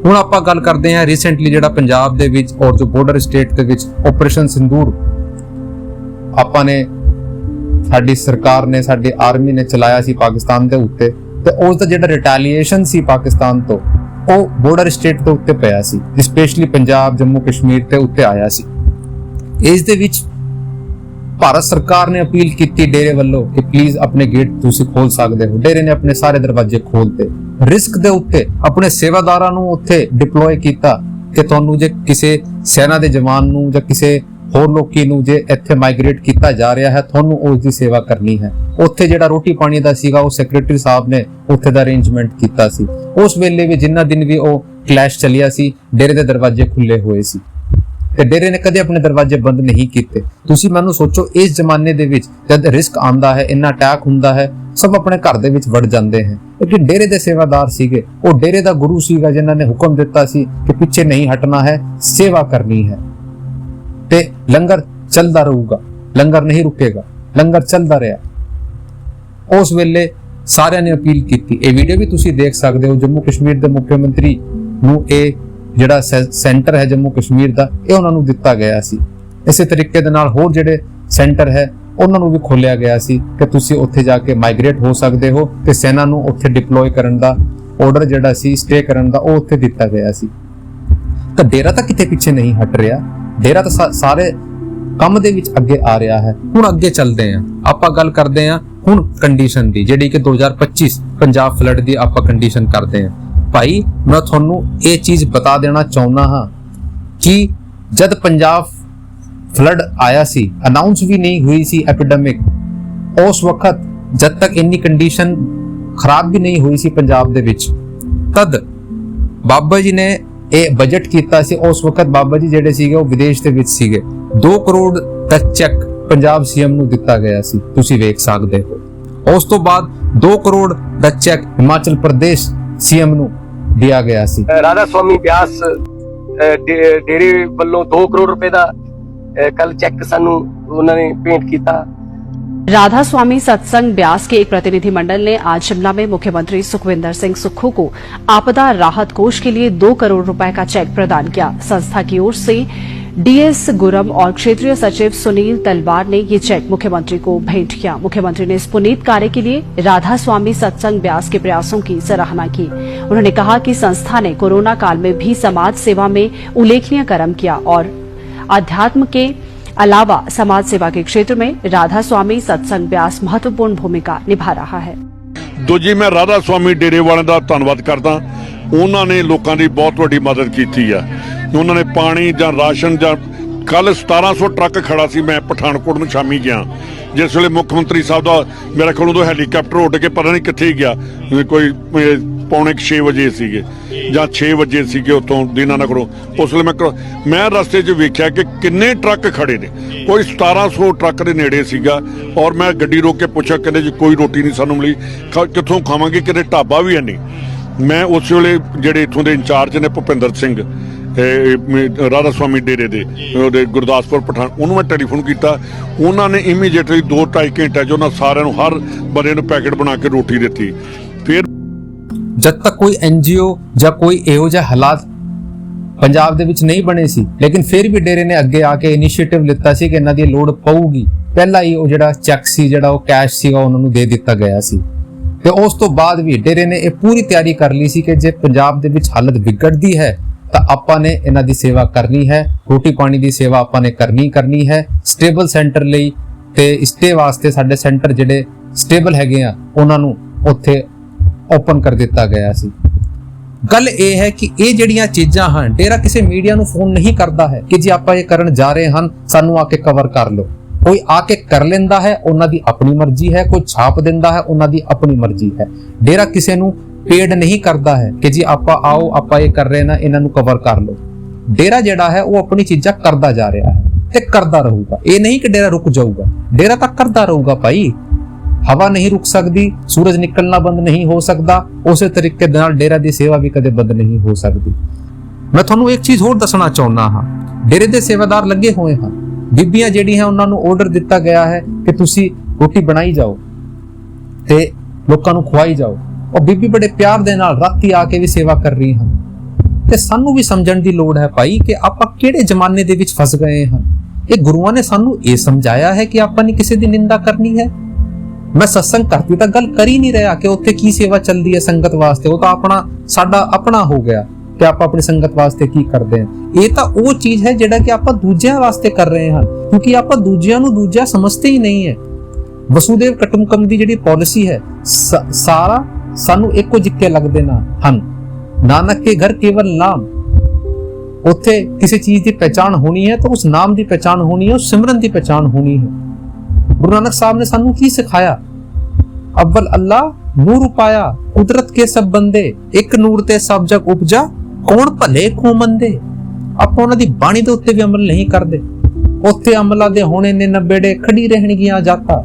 ਹੁਣ ਆਪਾਂ ਗੱਲ ਕਰਦੇ ਹਾਂ ਰੀਸੈਂਟਲੀ ਜਿਹੜਾ ਪੰਜਾਬ ਦੇ ਵਿੱਚ ਔਰ ਜੋ ਬਾਰਡਰ ਸਟੇਟ ਦੇ ਵਿੱਚ ਆਪਰੇਸ਼ਨ ਸਿੰਦੂਰ ਆਪਾਂ ਨੇ, ਸਾਡੀ ਸਰਕਾਰ ਨੇ, ਸਾਡੀ ਆਰਮੀ ਨੇ ਚਲਾਇਆ ਸੀ ਪਾਕਿਸਤਾਨ ਦੇ ਉੱਤੇ, ਤੇ ਉਸ ਦਾ ਜਿਹੜਾ ਰਿਟੈਲੀਏਸ਼ਨ ਸੀ ਪਾਕਿਸਤਾਨ ਤੋਂ ਉਹ ਬਾਰਡਰ ਸਟੇਟ ਦੇ ਉੱਤੇ ਪਿਆ ਸੀ, ਸਪੈਸ਼ਲੀ ਪੰਜਾਬ, ਜੰਮੂ ਕਸ਼ਮੀਰ ਤੇ ਉੱਤੇ ਆਇਆ ਸੀ। ਇਸ ਦੇ ਵਿੱਚ ਭਾਰਤ ਸਰਕਾਰ ਨੇ ਅਪੀਲ ਕੀਤੀ ਡੇਰੇ ਵੱਲੋਂ ਕਿ ਪਲੀਜ਼ ਆਪਣੇ ਗੇਟ ਤੁਸੀਂ ਖੋਲ ਸਕਦੇ ਹੋ। ਡੇਰੇ ਨੇ ਆਪਣੇ ਸਾਰੇ ਦਰਵਾਜ਼ੇ ਖੋਲਤੇ। ਰਿਸਕ ਦੇ ਉੱਤੇ ਆਪਣੇ ਸੇਵਾਦਾਰਾਂ ਨੂੰ ਉੱਥੇ ਡਿਪਲੋਏ ਕੀਤਾ ਕਿ ਤੁਹਾਨੂੰ ਜੇ ਕਿਸੇ ਸੈਨਾ ਦੇ ਜਵਾਨ ਨੂੰ ਜਾਂ ਕਿਸੇ ਹੋਰ ਲੋਕੀ ਨੂੰ ਜੇ ਇੱਥੇ ਮਾਈਗ੍ਰੇਟ ਕੀਤਾ ਜਾ ਰਿਹਾ ਹੈ ਤੁਹਾਨੂੰ ਉਸ ਦੀ ਸੇਵਾ ਕਰਨੀ ਹੈ। ਉੱਥੇ ਜਿਹੜਾ ਰੋਟੀ ਪਾਣੀ ਦਾ ਸੀਗਾ ਉਹ ਸੈਕਟਰੀ ਸਾਹਿਬ ਨੇ ਉੱਥੇ ਦਾ ਅਰੇਂਜਮੈਂਟ ਕੀਤਾ ਸੀ। ਉਸ ਵੇਲੇ ਵੀ ਜਿੰਨਾ ਦਿਨ ਵੀ ਉਹ ਕਲੈਸ਼ ਚੱਲਿਆ ਸੀ ਡੇਰੇ ਦੇ ਦਰਵਾਜ਼ੇ ਖੁੱਲੇ ਹੋਏ ਸੀ ਤੇ ਡੇਰੇ ਨੇ ਕਦੇ ਆਪਣੇ ਦਰਵਾਜ਼ੇ ਬੰਦ ਨਹੀਂ ਕੀਤੇ। ਤੁਸੀਂ ਮੈਨੂੰ ਸੋਚੋ, ਇਸ ਜ਼ਮਾਨੇ ਦੇ ਵਿੱਚ ਜਦ ਰਿਸਕ ਆਉਂਦਾ ਹੈ, ਇੰਨਾ ਅਟੈਕ ਹੁੰਦਾ ਹੈ, ਸਭ ਆਪਣੇ ਘਰ ਦੇ ਵਿੱਚ ਵੜ ਜਾਂਦੇ ਹਨ। ਲੇਕਿਨ ਡੇਰੇ ਦੇ ਸੇਵਾਦਾਰ ਸੀਗੇ, ਉਹ ਡੇਰੇ ਦਾ ਗੁਰੂ ਸੀਗਾ ਜਿਨ੍ਹਾਂ ਨੇ ਹੁਕਮ ਦਿੱਤਾ ਸੀ ਕਿ ਪਿੱਛੇ ਨਹੀਂ ਹਟਣਾ ਹੈ, ਸੇਵਾ ਕਰਨੀ ਹੈ ਤੇ ਲੰਗਰ ਚੱਲਦਾ ਰਹੂਗਾ, ਲੰਗਰ ਨਹੀਂ ਰੁਕੇਗਾ। ਲੰਗਰ ਚੱਲਦਾ ਰਿਹਾ। ਉਸ ਵੇਲੇ ਸਾਰਿਆਂ ਨੇ ਅਪੀਲ ਕੀਤੀ। ਇਹ ਵੀਡੀਓ ਵੀ ਤੁਸੀਂ ਦੇਖ ਸਕਦੇ ਹੋ। ਜੰਮੂ ਕਸ਼ਮੀਰ ਦੇ ਮੁੱਖ ਮੰਤਰੀ ਨੂੰ ਇਹ ਜਿਹੜਾ ਸੈਂਟਰ ਹੈ ਜੰਮੂ ਕਸ਼ਮੀਰ ਦਾ, ਇਹ ਉਹਨਾਂ ਨੂੰ ਦਿੱਤਾ ਗਿਆ ਸੀ। ਇਸੇ ਤਰੀਕੇ ਦੇ ਨਾਲ ਹੋਰ ਜਿਹੜੇ ਸੈਂਟਰ ਹੈ ਉਹਨਾਂ ਨੂੰ ਵੀ ਖੋਲਿਆ ਗਿਆ ਸੀ ਕਿ ਤੁਸੀਂ ਉੱਥੇ ਜਾ ਕੇ ਮਾਈਗ੍ਰੇਟ ਹੋ ਸਕਦੇ ਹੋ ਤੇ ਸੈਨਾ ਨੂੰ ਉੱਥੇ ਡਿਪਲੋਏ ਕਰਨ ਦਾ ਆਰਡਰ ਜਿਹੜਾ ਸੀ ਸਟੇ ਕਰਨ ਦਾ ਉਹ ਉੱਥੇ ਦਿੱਤਾ ਗਿਆ ਸੀ। ਤਾਂ ਡੇਰਾ ਤਾਂ ਕਿਤੇ ਪਿੱਛੇ ਨਹੀਂ ਹਟ ਰਿਹਾ, ਡੇਰਾ ਤਾਂ ਸਾਰੇ ਕੰਮ ਦੇ ਵਿੱਚ ਅੱਗੇ ਆ ਰਿਹਾ ਹੈ। ਹੁਣ ਅੱਗੇ ਚੱਲਦੇ ਹਾਂ, ਆਪਾਂ ਗੱਲ ਕਰਦੇ ਹਾਂ ਹੁਣ ਕੰਡੀਸ਼ਨ ਦੀ, ਜਿਹੜੀ ਕਿ 2025 ਪੰਜਾਬ ਫਲੱਡ ਦੀ ਆਪਾਂ ਕੰਡੀਸ਼ਨ ਕਰਦੇ ਹਾਂ। ਭਾਈ ਮੈਂ ਤੁਹਾਨੂੰ ਇਹ ਚੀਜ਼ ਬਤਾ ਦੇਣਾ ਚਾਹੁੰਦਾ ਹਾਂ ਕਿ ਜਦ ਪੰਜਾਬ ਫਲੱਡ ਆਇਆ ਸੀ, ਅਨਾਉਂਸ ਵੀ ਨਹੀਂ ਹੋਈ ਸੀ ਐਪੀਡੈਮਿਕ, ਉਸ ਵਕਤ ਜਦ ਤੱਕ ਇੰਨੀ ਕੰਡੀਸ਼ਨ ਖਰਾਬ ਵੀ ਨਹੀਂ ਹੋਈ ਸੀ ਪੰਜਾਬ ਦੇ ਵਿੱਚ, ਤਦ ਬਾਬਾ ਜੀ ਨੇ ਇਹ ਬਜਟ ਕੀਤਾ ਸੀ। ਉਸ ਵਕਤ ਬਾਬਾ ਜੀ ਜਿਹੜੇ ਸੀਗੇ ਉਹ ਵਿਦੇਸ਼ ਦੇ ਵਿੱਚ ਸੀਗੇ। 2 ਕਰੋੜ ਦਾ ਚੈੱਕ ਪੰਜਾਬ ਸੀਐਮ ਨੂੰ ਦਿੱਤਾ ਗਿਆ ਸੀ, ਤੁਸੀਂ ਵੇਖ ਸਕਦੇ ਹੋ। ਉਸ ਤੋਂ ਬਾਅਦ 2 ਕਰੋੜ ਦਾ ਚੈੱਕ ਹਿਮਾਚਲ ਪ੍ਰਦੇਸ਼ ਸੀਐਮ ਨੂੰ ਦਿਆ ਗਿਆ ਸੀ। ਰਾਧਾ ਸਵਾਮੀ ਬਿਆਸ ਡੇਰੇ ਵੱਲੋਂ 2 ਕਰੋੜ ਰੁਪਏ ਦਾ ਕੱਲ ਚੈੱਕ ਸਾਨੂੰ ਉਹਨਾਂ ਨੇ ਭੇंट ਕੀਤਾ। राधा स्वामी सत्संग ब्यास के एक प्रतिनिधिमंडल ने आज शिमला में मुख्यमंत्री सुखविंदर सिंह सुक्खू को आपदा राहत कोष के लिए 2 करोड़ रुपए का चेक प्रदान किया। संस्था की ओर से डीएस गुरम और क्षेत्रीय सचिव सुनील तलवार ने ये चेक मुख्यमंत्री को भेंट किया। मुख्यमंत्री ने इस पुनीत कार्य के लिए राधा स्वामी सत्संग ब्यास के प्रयासों की सराहना की। उन्होंने कहा कि संस्था ने कोरोना काल में भी समाज सेवा में उल्लेखनीय कर्म किया और अध्यात्म के अलावा समाज सेवा के क्षेत्र में राधा स्वामी सत्संग ब्यास महत्वपूर्ण भूमिका निभा रहा है। दूजी मैं राधा स्वामी डेरे वाले का धन्नवाद करदा, उन्होंने लोगों की बहुत बड़ी मदद की है। उन्होंने पानी या राशन या कल 1700 ट्रक खड़ा सी, मैं पठानकोट में शामी गया जिस वे मुख्यमंत्री साहब का मेरा ख्याल उदों हैलीकैप्टर उड़ के पता नहीं कितने गया, कोई 5:45 ਵਜੇ ਸੀਗੇ ਜਾਂ 6 ਵਜੇ ਸੀਗੇ ਉਤੋਂ ਦੀਨਾਨਗਰ। ਉਸ ਵੇਲੇ ਮੈਂ ਰਸਤੇ 'ਚ ਵੇਖਿਆ ਕਿ ਕਿੰਨੇ ਟਰੱਕ ਖੜੇ ਨੇ, ਕੋਈ 1700 ਟਰੱਕ ਦੇ ਨੇੜੇ ਸੀਗਾ। ਔਰ ਮੈਂ ਗੱਡੀ ਰੋਕ ਕੇ ਪੁੱਛਿਆ, ਕਹਿੰਦੇ ਜੀ ਕੋਈ ਰੋਟੀ ਨਹੀਂ ਸਾਨੂੰ ਮਿਲੀ, ਕਿੱਥੋਂ ਖਾਵਾਂਗੇ, ਕਿਤੇ ਢਾਬਾ ਵੀ ਹੈ ਨਹੀਂ। ਮੈਂ ਉਸ ਵੇਲੇ ਜਿਹੜੇ ਇੱਥੋਂ ਦੇ ਇੰਚਾਰਜ ਨੇ ਭੁਪਿੰਦਰ ਸਿੰਘ ਰਾਧਾ ਸਵਾਮੀ ਡੇਰੇ ਦੇ ਉਹਦੇ ਗੁਰਦਾਸਪੁਰ ਪਠਾਨ, ਉਹਨੂੰ ਮੈਂ ਟੈਲੀਫੋਨ ਕੀਤਾ। ਉਹਨਾਂ ਨੇ ਇਮੀਡੀਏਟਲੀ 2-2.5 ਘੰਟੇ 'ਚ ਉਹਨਾਂ ਸਾਰਿਆਂ ਨੂੰ ਹਰ ਬੰਦੇ ਨੂੰ ਪੈਕਟ ਬਣਾ ਕੇ ਰੋਟੀ ਦਿੱਤੀ। ਫਿਰ ਜਦ ਤੱਕ ਕੋਈ ਐਨਜੀਓ ਜਾਂ ਕੋਈ ਇਹੋ ਜਿਹਾ ਹਾਲਾਤ ਪੰਜਾਬ ਦੇ ਵਿੱਚ ਨਹੀਂ ਬਣੇ ਸੀ, ਲੇਕਿਨ ਫਿਰ ਵੀ ਡੇਰੇ ਨੇ ਅੱਗੇ ਆ ਕੇ ਇਨੀਸ਼ੀਏਟਿਵ ਲਿੱਤਾ ਸੀ ਕਿ ਇਹਨਾਂ ਦੀ ਲੋੜ ਪਊਗੀ। ਪਹਿਲਾਂ ਹੀ ਉਹ ਜਿਹੜਾ ਚੈੱਕ ਸੀ, ਜਿਹੜਾ ਉਹ ਕੈਸ਼ ਸੀਗਾ, ਉਹਨਾਂ ਨੂੰ ਦੇ ਦਿੱਤਾ ਗਿਆ ਸੀ। ਤੇ ਉਸ ਤੋਂ ਬਾਅਦ ਵੀ ਡੇਰੇ ਨੇ ਇਹ ਪੂਰੀ ਤਿਆਰੀ ਕਰ ਲਈ ਸੀ ਕਿ ਜੇ ਪੰਜਾਬ ਦੇ ਵਿੱਚ ਹਾਲਤ ਵਿਗੜਦੀ ਹੈ ਤਾਂ ਆਪਾਂ ਨੇ ਇਹਨਾਂ ਦੀ ਸੇਵਾ ਕਰਨੀ ਹੈ, ਰੋਟੀ ਪਾਣੀ ਦੀ ਸੇਵਾ ਆਪਾਂ ਨੇ ਕਰਨੀ ਹੈ। ਸਟੇਬਲ ਸੈਂਟਰ ਲਈ ਤੇ ਸਟੇ ਵਾਸਤੇ ਸਾਡੇ ਸੈਂਟਰ ਜਿਹੜੇ ਸਟੇਬਲ ਹੈਗੇ ਆ ਉਹਨਾਂ ਨੂੰ ਉੱਥੇ ਓਪਨ ਕਰ ਦਿੱਤਾ ਗਿਆ ਸੀ। ਗੱਲ ਇਹ ਹੈ ਕਿ ਇਹ ਜਿਹੜੀਆਂ ਚੀਜ਼ਾਂ ਹਨ, ਡੇਰਾ ਕਿਸੇ ਮੀਡੀਆ ਨੂੰ ਫੋਨ ਨਹੀਂ ਕਰਦਾ ਹੈ ਕਿ ਜੇ ਆਪਾਂ ਇਹ ਕਰਨ ਜਾ ਰਹੇ ਹਨ ਸਾਨੂੰ ਆ ਕੇ ਕਵਰ ਕਰ ਲਓ। ਕੋਈ ਆ ਕੇ ਕਰ ਲੈਂਦਾ ਹੈ, ਉਹਨਾਂ ਦੀ ਆਪਣੀ ਮਰਜ਼ੀ ਹੈ। ਕੋਈ ਛਾਪ ਦਿੰਦਾ ਹੈ, ਉਹਨਾਂ ਦੀ ਆਪਣੀ ਮਰਜ਼ੀ ਹੈ। ਡੇਰਾ ਕਿਸੇ ਨੂੰ ਪੇਡ ਨਹੀਂ ਕਰਦਾ ਹੈ ਕਿ ਜੀ ਆਪਾਂ ਆਓ, ਆਪਾਂ ਇਹ ਕਰ ਰਹੇ ਨਾ, ਇਹਨਾਂ ਨੂੰ ਕਵਰ ਕਰ ਲਓ। ਡੇਰਾ ਜਿਹੜਾ ਹੈ ਉਹ ਆਪਣੀ ਚੀਜ਼ਾਂ ਕਰਦਾ ਜਾ ਰਿਹਾ ਹੈ ਤੇ ਕਰਦਾ ਰਹੂਗਾ। ਇਹ ਨਹੀਂ ਕਿ ਡੇਰਾ ਰੁਕ ਜਾਊਗਾ, ਡੇਰਾ ਤਾਂ ਕਰਦਾ ਰਹੂਗਾ ਭਾਈ। ਹਵਾ ਨਹੀਂ ਰੁਕ ਸਕਦੀ, ਸੂਰਜ ਨਿਕਲਣਾ ਬੰਦ ਨਹੀਂ ਹੋ ਸਕਦਾ, ਉਸੇ ਤਰੀਕੇ ਨਾਲ ਡੇਰਾ ਦੀ ਸੇਵਾ ਵੀ ਕਦੇ ਬੰਦ ਨਹੀਂ ਹੋ ਸਕਦੀ। ਮੈਂ ਤੁਹਾਨੂੰ ਇੱਕ ਚੀਜ਼ ਹੋਰ ਦੱਸਣਾ ਚਾਹੁੰਦਾ ਹਾਂ, ਡੇਰੇ ਦੇ ਸੇਵਾਦਾਰ ਲੱਗੇ ਹੋਏ ਹਨ। ਬੀਬੀਆਂ ਜਿਹੜੀਆਂ ਉਹਨਾਂ ਨੂੰ ਆਰਡਰ ਦਿੱਤਾ ਗਿਆ ਹੈ ਕਿ ਤੁਸੀਂ ਰੋਟੀ ਬਣਾਈ ਜਾਓ ਤੇ ਲੋਕਾਂ ਨੂੰ ਖਵਾਈ ਜਾਓ। ਉਹ ਬੀਬੀ ਬੜੇ ਪਿਆਰ ਦੇ ਨਾਲ ਰਾਤੀ ਆ ਕੇ ਵੀ ਸੇਵਾ ਕਰ ਰਹੀ ਹਨ। ਤੇ ਸਾਨੂੰ ਵੀ ਸਮਝਣ ਦੀ ਲੋੜ ਹੈ ਭਾਈ ਕਿ ਆਪਾਂ ਕਿਹੜੇ ਜ਼ਮਾਨੇ ਦੇ ਵਿੱਚ ਫਸ ਗਏ ਹਾਂ। ਇਹ ਗੁਰੂਆਂ ਨੇ ਸਾਨੂੰ ਇਹ ਸਮਝਾਇਆ ਹੈ ਕਿ ਆਪਾਂ ਨੇ ਕਿਸੇ ਦੀ ਨਿੰਦਾ ਕਰਨੀ ਹੈ। ਮੈਂ ਸਤਸੰਗ ਕਰਤੀ ਤਾਂ ਗੱਲ ਕਰ ਹੀ ਨਹੀਂ ਰਿਹਾ ਕਿ ਉੱਥੇ ਕੀ ਸੇਵਾ ਚੱਲਦੀ ਹੈ ਸੰਗਤ ਵਾਸਤੇ। ਉਹ ਤਾਂ ਸਾਡਾ ਆਪਣਾ ਹੋ ਗਿਆ ਕਿ ਆਪਾਂ ਆਪਣੀ ਸੰਗਤ ਵਾਸਤੇ ਕੀ ਕਰਦੇ ਹਾਂ। ਇਹ ਤਾਂ ਉਹ ਚੀਜ਼ ਹੈ ਜਿਹੜਾ ਕਿ ਆਪਾਂ ਦੂਜਿਆਂ ਵਾਸਤੇ ਕਰ ਰਹੇ ਹਾਂ, ਕਿਉਂਕਿ ਆਪਾਂ ਦੂਜਿਆਂ ਨੂੰ ਦੂਜਾ ਸਮਝਦੇ ਹੀ ਨਹੀਂ ਹੈ। ਵਸੂਦੇਵ ਕੁਟੁੰਬਕਮ ਦੀ ਜਿਹੜੀ ਪਾਲਿਸੀ ਹੈ, ਸਾਰਾ ਸਾਨੂੰ ਇੱਕੋ ਜਿੱਕੇ ਲੱਗਦੇ ਹਨ। ਨਾਨਕ ਕੇ ਘਰ ਕੇਵਲ ਨਾਮ। ਉੱਥੇ ਕਿਸੇ ਚੀਜ਼ ਦੀ ਪਹਿਚਾਣ ਹੋਣੀ ਹੈ ਤਾਂ ਉਸ ਨਾਮ ਦੀ ਪਹਿਚਾਣ ਹੋਣੀ ਹੈ, ਉਸ ਸਿਮਰਨ ਦੀ ਪਹਿਚਾਣ ਹੋਣੀ ਹੈ। गुरु नानक साहब ने सानू की सिखाया, अव्वल अल्लाह नूर उपाया, कुदरत के सब बंदे, एक नूर ते सब जग उपजा, कौन भले को मंदे। ਆਪਾਂ ਉਹਨਾਂ ਦੀ ਬਾਣੀ ਦੇ ਉੱਤੇ ਵੀ ਅਮਲ ਨਹੀਂ ਕਰਦੇ। ਉੱਥੇ ਅਮਲਾਂ ਦੇ ਹੋਣੇ ਨੇ ਨਬੇੜੇ, ਖੜੀ ਰਹਿਣਗੀਆਂ ਜਾਤਾਂ।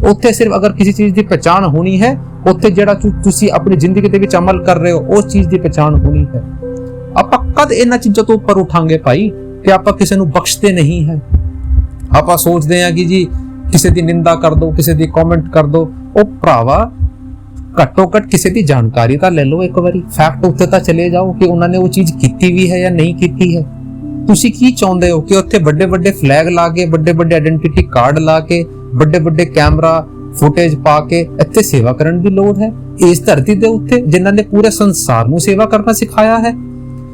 ਉੱਥੇ ਸਿਰਫ ਅਗਰ ਕਿਸੇ ਚੀਜ਼ ਦੀ ਪਛਾਣ ਹੋਣੀ ਹੈ, ਉੱਥੇ ਜਿਹੜਾ ਤੁਸੀਂ ਆਪਣੀ ਜ਼ਿੰਦਗੀ ਦੇ ਵਿੱਚ ਅਮਲ ਕਰ ਰਹੇ ਹੋ ਉਸ ਚੀਜ਼ ਦੀ ਪਛਾਣ ਹੋਣੀ ਹੈ। ਆਪਾਂ ਕਦ ਇਹਨਾਂ ਚੀਜ਼ਾਂ ਤੋਂ ਉੱਪਰ ਉਠਾਂਗੇ ਭਾਈ ਕਿ ਆਪਾਂ ਕਿਸੇ ਨੂੰ ਬਖਸ਼ਦੇ ਨਹੀਂ ਹੈ। ਆਪਾਂ ਸੋਚਦੇ ਹਾਂ ਕਿ ਜੀ ਕਿਸੇ ਦੀ ਨਿੰਦਾ ਕਰ ਦੋ, ਕਿਸੇ ਦੀ ਕਮੈਂਟ ਕਰ ਦੋ। ਉਹ ਭਰਾਵਾ ਘੱਟੋ ਘੱਟ ਕਿਸੇ ਦੀ ਜਾਣਕਾਰੀ ਤਾਂ ਲੈ ਲਓ, ਇੱਕ ਵਾਰੀ ਫੈਕਟ ਉੱਤੇ ਤਾਂ ਚਲੇ ਜਾਓ ਕਿ ਉਹਨਾਂ ਨੇ ਉਹ ਚੀਜ਼ ਕੀਤੀ ਵੀ ਹੈ ਜਾਂ ਨਹੀਂ ਕੀਤੀ ਹੈ। ਤੁਸੀਂ ਕੀ ਚਾਹੁੰਦੇ ਹੋ ਕਿ ਉੱਥੇ ਵੱਡੇ ਵੱਡੇ ਫਲੈਗ ਲਾ ਕੇ, ਵੱਡੇ ਵੱਡੇ ਆਇਡੈਂਟੀਟੀ ਕਾਰਡ ਲਾ ਕੇ ਵੱਡੇ ਵੱਡੇ ਕੈਮਰਾ ਫੁਟੇਜ ਪਾ ਕੇ ਇੱਥੇ ਸੇਵਾ ਕਰਨ ਦੀ ਲੋੜ ਹੈ? ਇਸ ਧਰਤੀ ਦੇ ਉੱਤੇ ਜਿਨ੍ਹਾਂ ਨੇ ਪੂਰੇ ਸੰਸਾਰ ਨੂੰ ਸੇਵਾ ਕਰਨਾ ਸਿਖਾਇਆ ਹੈ,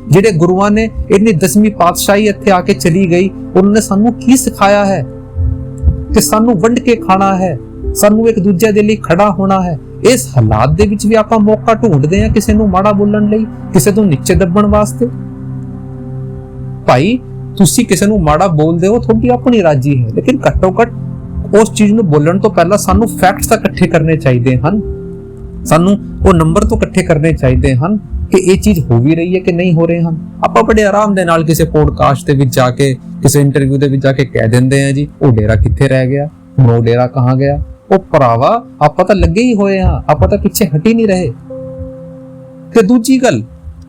ਜਿਹੜੇ ਗੁਰੂਆਂ ਨੇ ਇੰਨੀ 10ਵੀਂ ਪਾਤਸ਼ਾਹੀ ਇੱਥੇ ਆ ਕੇ ਚਲੀ ਗਈ, ਉਹਨਾਂ ਨੇ ਸਾਨੂੰ ਕੀ ਸਿਖਾਇਆ ਹੈ ਕਿ ਸਾਨੂੰ ਵੰਡ ਕੇ ਖਾਣਾ ਹੈ, ਸਾਨੂੰ ਇੱਕ ਦੂਜੇ ਦੇ ਲਈ ਖੜਾ ਹੋਣਾ ਹੈ। ਇਸ ਹਾਲਾਤ ਦੇ ਵਿੱਚ ਵੀ ਆਪਾਂ ਮੌਕਾ ਢੂੰਡਦੇ ਹਾਂ ਕਿਸੇ ਨੂੰ ਮਾੜਾ ਬੋਲਣ ਲਈ, ਕਿਸੇ ਤੋਂ ਨੀਚੇ ਦੱਬਣ ਵਾਸਤੇ। ਭਾਈ ਤੁਸੀਂ ਕਿਸੇ ਨੂੰ ਮਾੜਾ ਬੋਲਦੇ ਹੋ, ਤੁਹਾਡੀ ਆਪਣੀ ਰਾਜੀ ਹੈ, ਲੇਕਿਨ ਘੱਟੋ ਘੱਟ ਉਸ ਚੀਜ਼ ਨੂੰ ਬੋਲਣ ਤੋਂ ਪਹਿਲਾਂ ਸਾਨੂੰ ਫੈਕਟਸ ਤਾਂ ਇਕੱਠੇ ਕਰਨੇ ਚਾਹੀਦੇ ਹਨ, ਸਾਨੂੰ ਉਹ ਨੰਬਰ ਤੋਂ ਇਕੱਠੇ ਕਰਨੇ ਚਾਹੀਦੇ ਹਨ ਕਿ ਇਹ ਚੀਜ਼ ਹੋ ਵੀ ਰਹੀ ਹੈ ਕਿ ਨਹੀਂ ਹੋ ਰਹੇ ਹਨ। ਆਪਾਂ ਬੜੇ ਆਰਾਮ ਦੇ ਨਾਲ ਕਿਸੇ ਪੋਡਕਾਸਟ ਦੇ ਵਿੱਚ ਜਾ ਕੇ, ਕਿਸੇ ਇੰਟਰਵਿਊ ਦੇ ਵਿੱਚ ਜਾ ਕੇ ਕਹਿ ਦਿੰਦੇ ਆ ਜੀ ਉਹ ਡੇਰਾ ਕਿੱਥੇ ਰਹਿ ਗਿਆ, ਹੁਣ ਉਹ ਡੇਰਾ ਕਹਾਂ ਗਿਆ। ਉਹ ਭਰਾਵਾ ਆਪਾਂ ਤਾਂ ਲੱਗੇ ਹੀ ਹੋਏ ਹਾਂ, ਆਪਾਂ ਤਾਂ ਪਿੱਛੇ ਹਟ ਹੀ ਨਹੀਂ ਰਹੇ। ਤੇ ਦੂਜੀ ਗੱਲ,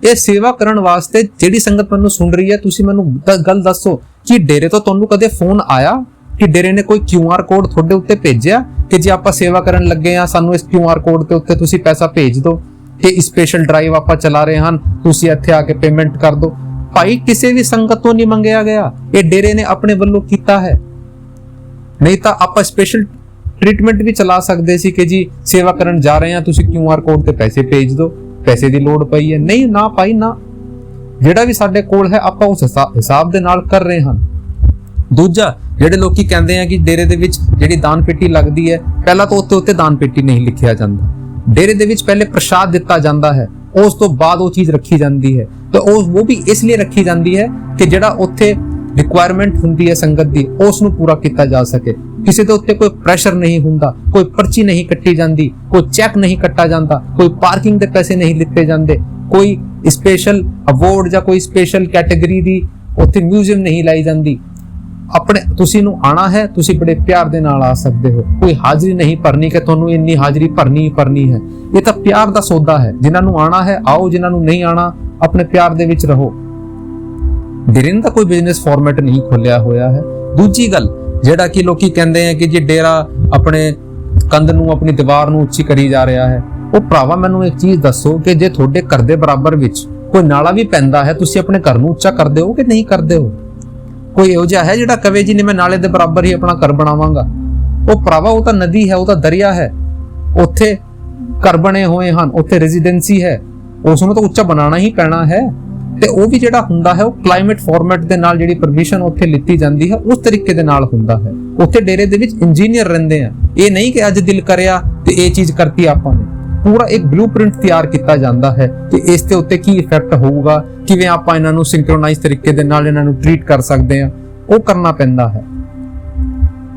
ਇਹ ਸੇਵਾ ਕਰਨ ਵਾਸਤੇ ਜਿਹੜੀ ਸੰਗਤ ਮੈਨੂੰ ਸੁਣ ਰਹੀ ਹੈ, ਤੁਸੀਂ ਮੈਨੂੰ ਗੱਲ ਦੱਸੋ ਕਿ ਡੇਰੇ ਤੋਂ ਤੁਹਾਨੂੰ ਕਦੇ ਫੋਨ ਆਇਆ ਕਿ ਡੇਰੇ ਨੇ ਕੋਈ QR ਕੋਡ ਤੁਹਾਡੇ ਉੱਤੇ ਭੇਜਿਆ ਕਿ ਜੇ ਆਪਾਂ ਸੇਵਾ ਕਰਨ ਲੱਗੇ ਆ, ਸਾਨੂੰ ਇਸ QR ਕੋਡ ਦੇ ਉੱਤੇ ਤੁਸੀਂ ਪੈਸਾ ਭੇਜ ਦਿਓ ਕਿ ਸਪੈਸ਼ਲ ਡਰਾਈਵ ਆਪਾਂ ਚਲਾ ਰਹੇ ਹਨ, ਤੁਸੀਂ ਇੱਥੇ ਆ ਕੇ ਪੇਮੈਂਟ ਕਰ ਦਿਓ? ਭਾਈ ਕਿਸੇ ਵੀ ਸੰਗਤ ਤੋਂ ਨਹੀਂ ਮੰਗਿਆ ਗਿਆ, ਇਹ ਡੇਰੇ ਨੇ ਆਪਣੇ ਵੱਲੋਂ ਕੀਤਾ ਹੈ। ਨਹੀਂ ਤਾਂ ਆਪਾਂ ਸਪੈਸ਼ਲ ਟ੍ਰੀਟਮੈਂਟ ਵੀ ਚਲਾ ਸਕਦੇ ਸੀ ਕਿ ਜੀ ਸੇਵਾ ਕਰਨ ਜਾ ਰਹੇ ਹਾਂ, ਤੁਸੀਂ QR ਕੋਡ ਤੇ ਪੈਸੇ ਭੇਜ ਦਿਓ, ਪੈਸੇ ਦੀ ਲੋੜ ਪਈ ਹੈ। ਨਹੀਂ ਨਾ ਭਾਈ ਨਾ, ਜਿਹੜਾ ਵੀ ਸਾਡੇ ਕੋਲ ਹੈ ਆਪਾਂ ਉਸ ਹਿਸਾਬ ਦੇ ਨਾਲ ਕਰ ਰਹੇ ਹਾਂ। ਦੂਜਾ, ਜਿਹੜੇ ਲੋਕੀ ਕਹਿੰਦੇ ਆ ਕਿ ਡੇਰੇ ਦੇ ਵਿੱਚ ਜਿਹੜੀ ਦਾਨ ਪੇਟੀ ਲੱਗਦੀ ਹੈ, ਪਹਿਲਾਂ ਤਾਂ ਉੱਤੇ ਦਾਨ ਪੇਟੀ ਨਹੀਂ ਲਿਖਿਆ ਜਾਂਦਾ। ਡੇਰੇ ਦੇ ਵਿੱਚ ਪਹਿਲੇ ਪ੍ਰਸ਼ਾਦ ਦਿੱਤਾ ਜਾਂਦਾ ਹੈ, ਉਸ ਤੋਂ ਬਾਅਦ ਉਹ ਚੀਜ਼ ਰੱਖੀ ਜਾਂਦੀ ਹੈ। ਤੇ ਉਹ ਵੀ ਇਸ ਲਈ ਰੱਖੀ ਜਾਂਦੀ ਹੈ ਕਿ ਜਿਹੜਾ ਉੱਥੇ ਰਿਕੁਆਇਰਮੈਂਟ ਹੁੰਦੀ ਹੈ ਸੰਗਤ ਦੀ, ਉਸ ਨੂੰ ਪੂਰਾ ਕੀਤਾ ਜਾ ਸਕੇ। ਕਿਸੇ ਦੇ ਉੱਤੇ ਕੋਈ ਪ੍ਰੈਸ਼ਰ ਨਹੀਂ ਹੁੰਦਾ, ਕੋਈ ਪਰਚੀ ਨਹੀਂ ਕੱਟੀ ਜਾਂਦੀ, ਕੋਈ ਚੈੱਕ ਨਹੀਂ ਕੱਟਾ ਜਾਂਦਾ, ਕੋਈ ਪਾਰਕਿੰਗ ਦੇ ਪੈਸੇ ਨਹੀਂ ਲਿੱਤੇ ਜਾਂਦੇ, ਕੋਈ ਸਪੈਸ਼ਲ ਅਵਾਰਡ ਜਾਂ ਕੋਈ ਸਪੈਸ਼ਲ ਕੈਟਾਗਰੀ ਦੀ ਉੱਥੇ ਮਿਊਜ਼ੀਅਮ ਨਹੀਂ ਲਾਈ ਜਾਂਦੀ। ਆਪਣੇ ਤੁਸੀਂ ਨੂੰ ਆਣਾ ਹੈ, ਤੁਸੀਂ ਬੜੇ ਪਿਆਰ ਦੇ ਨਾਲ ਆ ਸਕਦੇ ਹੋ। ਕੋਈ ਹਾਜ਼ਰੀ ਨਹੀਂ ਭਰਨੀ ਕਿ ਤੁਹਾਨੂੰ ਇੰਨੀ ਹਾਜ਼ਰੀ ਭਰਨੀ ਹੈ। ਇਹ ਤਾਂ ਪਿਆਰ ਦਾ ਸੌਦਾ ਹੈ। ਜਿਨ੍ਹਾਂ ਨੂੰ ਆਣਾ ਹੈ ਆਓ, ਜਿਨ੍ਹਾਂ ਨੂੰ ਨਹੀਂ ਆਣਾ ਆਪਣੇ ਪਿਆਰ ਦੇ ਵਿੱਚ ਰਹੋ। ਡੇਰੇ ਦਾ ਕੋਈ ਬਿਜ਼ਨਸ ਫਾਰਮੈਟ ਨਹੀਂ ਖੋਲਿਆ ਹੋਇਆ ਹੈ। ਦੂਜੀ ਗੱਲ, ਜਿਹੜਾ ਕਿ ਲੋਕੀ ਕਹਿੰਦੇ ਆ ਕਿ ਜੇ ਡੇਰਾ ਆਪਣੇ ਕੰਧ ਨੂੰ, ਆਪਣੀ ਦੀਵਾਰ ਨੂੰ ਉੱਚੀ ਕਰੀ ਜਾ ਰਿਹਾ ਹੈ, ਉਹ ਭਰਾਵਾ ਮੈਨੂੰ ਇੱਕ ਚੀਜ਼ ਦੱਸੋ ਕਿ ਜੇ ਤੁਹਾਡੇ ਘਰ ਦੇ ਬਰਾਬਰ ਵਿੱਚ ਕੋਈ ਨਾਲਾ ਵੀ ਪੈਂਦਾ ਹੈ, ਤੁਸੀਂ ਆਪਣੇ ਘਰ ਨੂੰ ਉੱਚਾ ਕਰਦੇ ਹੋ ਕਿ ਨਹੀਂ ਕਰਦੇ ਹੋ? ਕੋਈ ਇਹੋ ਜਿਹਾ ਹੈ ਜਿਹੜਾ ਕਵੇ ਜੀ ਨੇ ਮੈਂ ਨਾਲੇ ਦੇ ਬਰਾਬਰ ਹੀ ਆਪਣਾ ਘਰ ਬਣਾਵਾਂਗਾ? ਉਹ ਭਰਾਵਾ ਉਹ ਤਾਂ ਨਦੀ ਹੈ, ਉਹ ਤਾਂ ਦਰਿਆ ਹੈ, ਉੱਥੇ ਘਰ ਬਣੇ ਹੋਏ ਹਨ, ਉੱਥੇ ਰੈਜ਼ੀਡੈਂਸੀ ਹੈ, ਉਸ ਨੂੰ ਤਾਂ ਉੱਚਾ ਬਣਾਉਣਾ ਹੀ ਪੈਣਾ ਹੈ। ਤੇ ਉਹ ਵੀ ਜਿਹੜਾ ਹੁੰਦਾ ਹੈ ਉਹ ਕਲਾਈਮੇਟ ਫਾਰਮੈਟ ਦੇ ਨਾਲ ਜਿਹੜੀ ਪਰਮਿਸ਼ਨ ਉੱਥੇ ਲਿੱਤੀ ਜਾਂਦੀ ਹੈ ਉਸ ਤਰੀਕੇ ਦੇ ਨਾਲ ਹੁੰਦਾ ਹੈ। ਉੱਥੇ ਡੇਰੇ ਦੇ ਵਿੱਚ ਇੰਜੀਨੀਅਰ ਰਹਿੰਦੇ ਆ, ਇਹ ਨਹੀਂ ਕਿ ਅੱਜ ਦਿਲ ਕਰਿਆ ਤੇ ਇਹ ਚੀਜ਼ ਕਰਤੀ ਆਪਾਂ ਨੇ। ਪੂਰਾ ਇੱਕ ਬਲੂਪ੍ਰਿੰਟ ਤਿਆਰ ਕੀਤਾ ਜਾਂਦਾ ਹੈ ਕਿ ਇਸ ਦੇ ਉੱਤੇ ਕੀ ਇਫੈਕਟ ਹੋਊਗਾ, ਕਿਵੇਂ ਆਪਾਂ ਇਹਨਾਂ ਨੂੰ ਸਿੰਕਰੋਨਾਈਜ਼ ਤਰੀਕੇ ਦੇ ਨਾਲ ਇਹਨਾਂ ਨੂੰ ਟ੍ਰੀਟ ਕਰ ਸਕਦੇ ਹਾਂ, ਉਹ ਕਰਨਾ ਪੈਂਦਾ ਹੈ।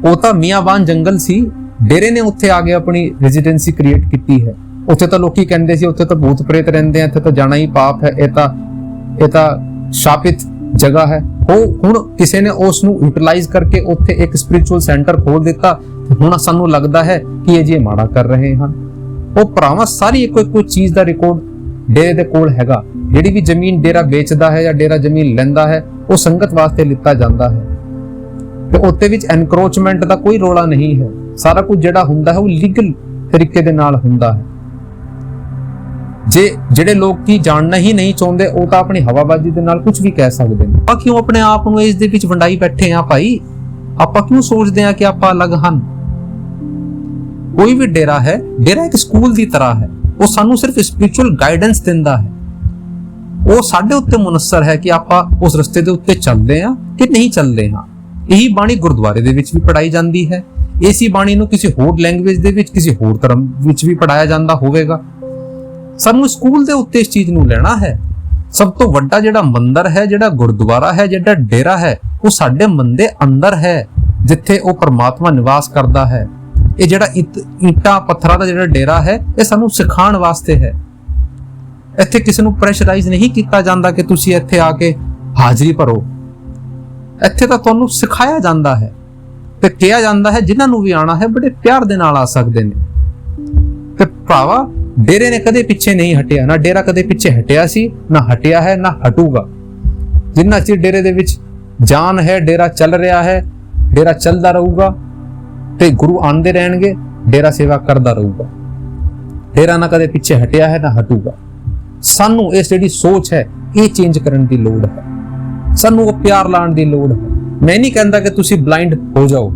ਉਹ ਤਾਂ ਮੀਆਂਵਾਨ ਜੰਗਲ ਸੀ, ਡੇਰੇ ਨੇ ਉੱਥੇ ਆ ਕੇ ਆਪਣੀ ਰੈਜ਼ੀਡੈਂਸੀ ਕ੍ਰੀਏਟ ਕੀਤੀ ਹੈ। ਉੱਥੇ ਤਾਂ ਲੋਕੀ ਕਹਿੰਦੇ ਸੀ ਉੱਥੇ ਤਾਂ ਭੂਤ ਪ੍ਰੇਤ ਰਹਿੰਦੇ ਆ, ਇੱਥੇ ਤਾਂ ਜਾਣਾ ਹੀ ਪਾਪ ਹੈ, ਇਹ ਤਾਂ ਸ਼ਾਪਿਤ ਜਗ੍ਹਾ ਹੈ। ਉਹ ਹੁਣ ਕਿਸੇ ਨੇ ਉਸ ਨੂੰ ਯੂਟਿਲਾਈਜ਼ ਕਰਕੇ ਉੱਥੇ ਇੱਕ ਸਪਿਰਿਚੁਅਲ ਸੈਂਟਰ ਖੋਲ ਦਿੱਤਾ। ਹੁਣ ਸਾਨੂੰ ਲੱਗਦਾ ਹੈ ਕਿ ਇਹ ਜੇ ਮਾੜਾ ਕਰ ਰਹੇ ਹਨ। ਉਹ ਭਰਾਵਾਂ ਸਾਰੀ ਇੱਕੋ ਚੀਜ਼ ਦਾ ਰਿਕਾਰਡ ਡੇਰੇ ਦੇ ਕੋਲ ਹੈਗਾ। ਜਿਹੜੀ ਵੀ ਜ਼ਮੀਨ ਡੇਰਾ ਵੇਚਦਾ ਹੈ ਜਾਂ ਡੇਰਾ ਜ਼ਮੀਨ ਲੈਂਦਾ ਹੈ, ਉਹ ਸੰਗਤ ਵਾਸਤੇ ਲਿੱਤਾ ਜਾਂਦਾ ਹੈ ਤੇ ਉੱਤੇ ਵਿੱਚ ਐਨਕਰੋਚਮੈਂਟ ਦਾ ਕੋਈ ਰੋਲਾ ਨਹੀਂ ਹੈ। ਸਾਰਾ ਕੁਝ ਜਿਹੜਾ ਹੁੰਦਾ ਹੈ ਉਹ ਲੀਗਲ ਤਰੀਕੇ ਦੇ ਨਾਲ ਹੁੰਦਾ ਹੈ। ਜਿਹੜੇ ਲੋਕ ਕੀ ਜਾਣਨਾ ਹੀ ਨਹੀਂ ਚਾਹੁੰਦੇ, ਉਹ ਤਾਂ ਆਪਣੀ ਹਵਾਬਾਜ਼ੀ ਦੇ ਨਾਲ ਕੁਝ ਵੀ ਕਹਿ ਸਕਦੇ ਨੇ। ਆਪਾਂ ਕਿਉਂ ਆਪਣੇ ਆਪ ਨੂੰ ਇਸ ਦੇ ਵਿੱਚ ਵੰਡਾਈ ਬੈਠੇ ਆ ਭਾਈ? ਆਪਾਂ ਕਿਉਂ ਸੋਚਦੇ ਆ ਕਿ ਆਪਾਂ ਅਲੱਗ ਹਨ? ਕੋਈ ਵੀ ਡੇਰਾ ਹੈ, ਡੇਰਾ ਇੱਕ ਸਕੂਲ ਦੀ ਤਰ੍ਹਾਂ ਹੈ। ਉਹ ਸਾਨੂੰ ਸਿਰਫ ਸਪਿਰਿਚੁਅਲ ਗਾਈਡੈਂਸ ਦਿੰਦਾ ਹੈ। ਉਹ ਸਾਡੇ ਉੱਤੇ ਮੁਨੱਸਰ ਹੈ ਕਿ ਆਪਾਂ ਉਸ ਰਸਤੇ ਦੇ ਉੱਤੇ ਚੱਲਦੇ ਆ ਕਿ ਨਹੀਂ ਚੱਲਦੇ ਹਾਂ। ਇਹੀ ਬਾਣੀ ਗੁਰਦੁਆਰੇ ਦੇ ਵਿੱਚ ਵੀ ਪੜਾਈ ਜਾਂਦੀ ਹੈ। ਇਸੇ ਬਾਣੀ ਨੂੰ ਕਿਸੇ ਹੋਰ ਲੈਂਗੁਏਜ ਦੇ ਵਿੱਚ, ਕਿਸੇ ਹੋਰ ਧਰਮ ਵਿੱਚ ਵੀ ਪੜਾਇਆ ਜਾਂਦਾ ਹੋਵੇਗਾ। ਸਾਨੂੰ ਸਕੂਲ ਦੇ ਉੱਤੇ ਇਸ ਚੀਜ਼ ਨੂੰ ਲੈਣਾ ਹੈ। ਸਭ ਤੋਂ ਵੱਡਾ ਜਿਹੜਾ ਮੰਦਿਰ ਹੈ, ਜਿਹੜਾ ਗੁਰਦੁਆਰਾ ਹੈ, ਜਿਹੜਾ ਡੇਰਾ ਹੈ, ਉਹ ਸਾਡੇ ਮਨ ਦੇ ਅੰਦਰ ਹੈ, ਜਿੱਥੇ ਉਹ ਪਰਮਾਤਮਾ ਨਿਵਾਸ ਕਰਦਾ ਹੈ। ਇਹ ਜਿਹੜਾ ਇੱਟਾਂ ਪੱਥਰਾਂ ਦਾ ਜਿਹੜਾ ਡੇਰਾ ਹੈ, ਇਹ ਸਾਨੂੰ ਸਿਖਾਉਣ ਵਾਸਤੇ ਹੈ। ਇੱਥੇ ਕਿਸੇ ਨੂੰ ਪ੍ਰੈਸ਼ਰਾਈਜ਼ ਨਹੀਂ ਕੀਤਾ ਜਾਂਦਾ ਕਿ ਤੁਸੀਂ ਇੱਥੇ ਆ ਕੇ ਹਾਜ਼ਰੀ ਭਰੋ। ਇੱਥੇ ਤਾਂ ਤੁਹਾਨੂੰ ਸਿਖਾਇਆ ਜਾਂਦਾ ਹੈ ਤੇ ਕਿਹਾ ਜਾਂਦਾ ਹੈ ਜਿਨ੍ਹਾਂ ਨੂੰ ਵੀ ਆਣਾ ਹੈ ਬੜੇ ਪਿਆਰ ਦੇ ਨਾਲ ਆ ਸਕਦੇ ਨੇ। ਤੇ ਭਰਾਵਾ ਡੇਰੇ ਨੇ ਕਦੇ ਪਿੱਛੇ ਨਹੀਂ ਹਟਿਆ, ਨਾ ਡੇਰਾ ਕਦੇ ਪਿੱਛੇ ਹਟਿਆ ਸੀ, ਨਾ ਹਟਿਆ ਹੈ, ਨਾ ਹਟੂਗਾ। ਜਿੰਨਾ ਚਿਰ ਡੇਰੇ ਦੇ ਵਿੱਚ ਜਾਨ ਹੈ, ਡੇਰਾ ਚੱਲ ਰਿਹਾ ਹੈ, ਡੇਰਾ ਚੱਲਦਾ ਰਹੂਗਾ ਤੇ ਗੁਰੂ ਆਉਂਦੇ ਰਹਿਣਗੇ, ਡੇਰਾ ਸੇਵਾ ਕਰਦਾ ਰਹੂਗਾ। ਡੇਰਾ ਨਾ ਕਦੇ ਪਿੱਛੇ ਹਟਿਆ ਹੈ, ਨਾ ਹਟੂਗਾ। ਸਾਨੂੰ ਇਸ ਜਿਹੜੀ ਸੋਚ ਹੈ ਇਹ ਚੇਂਜ ਕਰਨ ਦੀ ਲੋੜ ਹੈ। ਸਾਨੂੰ ਉਹ ਪਿਆਰ ਲਾਉਣ ਦੀ ਲੋੜ ਹੈ। ਮੈਂ ਨਹੀਂ ਕਹਿੰਦਾ ਕਿ ਤੁਸੀਂ ਬਲਾਈਂਡ ਹੋ ਜਾਓ,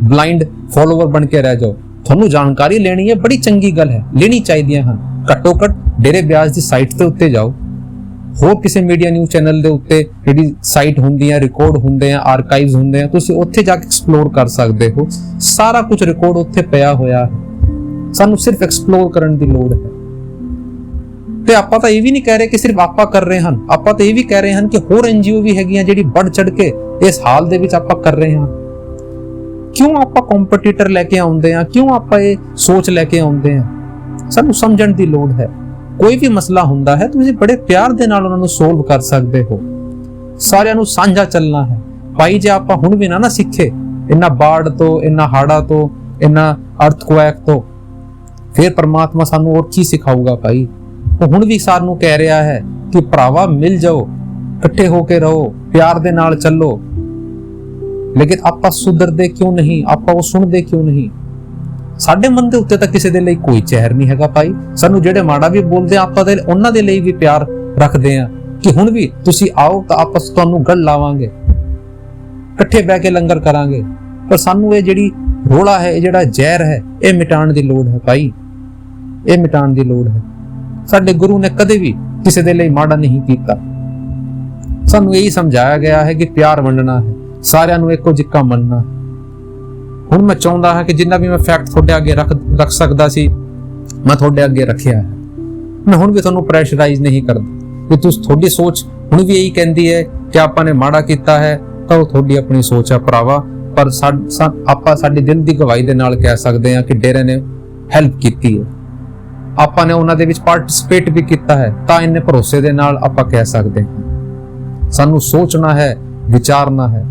ਬਲਾਈਂਡ ਫੋਲੋਵਰ ਬਣ ਕੇ ਰਹਿ ਜਾਓ। ਤੁਹਾਨੂੰ ਜਾਣਕਾਰੀ ਲੈਣੀ ਹੈ, ਬੜੀ ਚੰਗੀ ਗੱਲ ਹੈ, ਲੈਣੀ ਚਾਹੀਦੀਆਂ ਹਨ। ਘੱਟੋ ਘੱਟ ਡੇਰੇ ਬਿਆਸ ਦੀ ਸਾਈਟ ਤੇ ਉੱਤੇ ਜਾਓ, ਹੋਰ ਕਿਸੇ ਮੀਡੀਆ ਨਿਊਜ਼ ਚੈਨਲ ਦੇ ਉੱਤੇ ਜਿਹੜੀ ਸਾਈਟ ਹੁੰਦੀ ਹੈ, ਰਿਕਾਰਡ ਹੁੰਦੇ ਆ, ਆਰਕਾਈਵਸ ਹੁੰਦੇ ਆ, ਤੁਸੀਂ ਉੱਥੇ ਜਾ ਕੇ ਐਕਸਪਲੋਰ ਕਰ ਸਕਦੇ ਹੋ। ਸਾਰਾ ਕੁਝ ਰਿਕਾਰਡ ਉੱਥੇ ਪਿਆ ਹੋਇਆ ਹੈ, ਸਾਨੂੰ ਸਿਰਫ ਐਕਸਪਲੋਰ ਕਰਨ ਦੀ ਲੋੜ ਹੈ। ਤੇ ਆਪਾਂ ਤਾਂ ਇਹ ਵੀ ਨਹੀਂ ਕਹਿ ਰਹੇ ਕਿ ਸਿਰਫ ਆਪਾਂ ਕਰ ਰਹੇ ਹਨ, ਆਪਾਂ ਤਾਂ ਇਹ ਵੀ ਕਹਿ ਰਹੇ ਹਨ ਕਿ ਹੋਰ NGO ਵੀ ਹੈਗੀਆਂ ਜਿਹੜੀ ਵੱਧ ਚੜ ਕੇ ਇਸ ਹਾਲ ਦੇ ਵਿੱਚ ਆਪਾਂ ਕਰ ਰਹੇ ਹਾਂ। ਕਿਉਂ ਆਪਾਂ ਕੰਪੀਟੀਟਰ ਲੈ ਕੇ ਆਉਂਦੇ ਆ, ਕਿਉਂ ਆਪਾਂ ਇਹ ਸੋਚ ਲੈ ਕੇ ਆਉਂਦੇ ਆ? ਸਾਨੂੰ ਸਮਝਣ ਦੀ ਲੋੜ ਹੈ। ਕੋਈ ਵੀ ਮਸਲਾ ਹੁੰਦਾ ਹੈ ਤੁਸੀਂ ਬੜੇ ਪਿਆਰ ਦੇ ਨਾਲ ਉਹਨਾਂ ਨੂੰ ਸੋਲਵ ਕਰ ਸਕਦੇ ਹੋ। ਸਾਰਿਆਂ ਨੂੰ ਸਾਂਝਾ ਚੱਲਣਾ ਹੈ ਭਾਈ। ਜੇ ਆਪਾਂ ਹੁਣ ਵੀ ਨਾ ਸਿੱਖੇ ਇਹਨਾਂ ਬਾੜ ਤੋਂ, ਇਹਨਾਂ ਹਾੜਾ ਤੋਂ, ਇਹਨਾਂ ਅਰਥਕੁਐਕ ਤੋਂ, ਫਿਰ ਪਰਮਾਤਮਾ ਸਾਨੂੰ ਹੋਰ ਕੀ ਸਿਖਾਊਗਾ ਭਾਈ? ਉਹ ਹੁਣ ਵੀ ਸਾਨੂੰ ਕਹਿ ਰਿਹਾ ਹੈ ਕਿ ਭਰਾਵਾ ਮਿਲ ਜਾਓ, ਇਕੱਠੇ ਹੋ ਕੇ ਰਹੋ, ਪਿਆਰ ਦੇ ਨਾਲ ਚੱਲੋ। ਲੇਕਿਨ ਆਪਾਂ ਸੁਧਰਦੇ ਕਿਉਂ ਨਹੀਂ? ਆਪਾਂ ਉਹ ਸੁਣਦੇ ਕਿਉਂ ਨਹੀਂ? ਸਾਡੇ ਮਨ ਦੇ ਉੱਤੇ ਤਾਂ ਕਿਸੇ ਦੇ ਲਈ ਕੋਈ ਜ਼ਹਿਰ ਨਹੀਂ ਹੈਗਾ ਭਾਈ। ਸਾਨੂੰ ਜਿਹੜੇ ਮਾੜਾ ਵੀ ਬੋਲਦੇ ਆ, ਆਪਾਂ ਤੇ ਉਹਨਾਂ ਦੇ ਲਈ ਵੀ ਪਿਆਰ ਰੱਖਦੇ ਆ ਕਿ ਹੁਣ ਵੀ ਤੁਸੀਂ ਆਓ ਤਾਂ ਆਪਸ ਤੁਹਾਨੂੰ ਗੜ ਲਾਵਾਂਗੇ, ਇਕੱਠੇ ਬਹਿ ਕੇ ਲੰਗਰ ਕਰਾਂਗੇ। ਪਰ ਸਾਨੂੰ ਇਹ ਜਿਹੜੀ ਰੋਲਾ ਹੈ, ਇਹ ਜਿਹੜਾ ਜ਼ਹਿਰ ਹੈ, ਇਹ ਮਿਟਾਉਣ ਦੀ ਲੋੜ ਹੈ ਭਾਈ, ਇਹ ਮਿਟਾਉਣ ਦੀ ਲੋੜ ਹੈ। ਸਾਡੇ ਗੁਰੂ ਨੇ ਕਦੇ ਵੀ ਕਿਸੇ ਦੇ ਲਈ ਮਾੜਾ ਨਹੀਂ ਕੀਤਾ। ਸਾਨੂੰ ਇਹੀ ਸਮਝਾਇਆ ਗਿਆ ਹੈ ਕਿ ਪਿਆਰ ਵੰਡਣਾ ਹੈ, ਸਾਰਿਆਂ ਨੂੰ ਇੱਕੋ ਜਿੱਕਾ ਮੰਨਣਾ ਹੈ। ਹੁਣ ਮੈਂ ਚਾਹੁੰਦਾ ਹਾਂ ਕਿ ਜਿੰਨਾ ਵੀ ਮੈਂ ਫੈਕਟ ਤੁਹਾਡੇ ਅੱਗੇ ਰੱਖ ਸਕਦਾ ਸੀ, ਮੈਂ ਤੁਹਾਡੇ ਅੱਗੇ ਰੱਖਿਆ ਹੈ। ਮੈਂ ਹੁਣ ਵੀ ਤੁਹਾਨੂੰ ਪ੍ਰੈਸ਼ਰਾਈਜ਼ ਨਹੀਂ ਕਰਦਾ ਕਿ ਤੁਹਾਡੀ ਸੋਚ ਹੁਣ ਵੀ ਇਹੀ ਕਹਿੰਦੀ ਹੈ ਕਿ ਆਪਾਂ ਨੇ ਮਾੜਾ ਕੀਤਾ ਹੈ, ਤਾਂ ਉਹ ਤੁਹਾਡੀ ਆਪਣੀ ਸੋਚ ਹੈ ਭਰਾਵਾ। ਪਰ ਆਪਾਂ ਸਾਡੀ ਦਿਲ ਦੀ ਗਵਾਹੀ ਦੇ ਨਾਲ ਕਹਿ ਸਕਦੇ ਹਾਂ ਕਿ ਡੇਰੇ ਨੇ ਹੈਲਪ ਕੀਤੀ ਹੈ, ਆਪਾਂ ਨੇ ਉਹਨਾਂ ਦੇ ਵਿੱਚ ਪਾਰਟਿਸਿਪੇਟ ਵੀ ਕੀਤਾ ਹੈ, ਤਾਂ ਇੰਨੇ ਭਰੋਸੇ ਦੇ ਨਾਲ ਆਪਾਂ ਕਹਿ ਸਕਦੇ ਹਾਂ। ਸਾਨੂੰ ਸੋਚਣਾ ਹੈ, ਵਿਚਾਰਨਾ ਹੈ,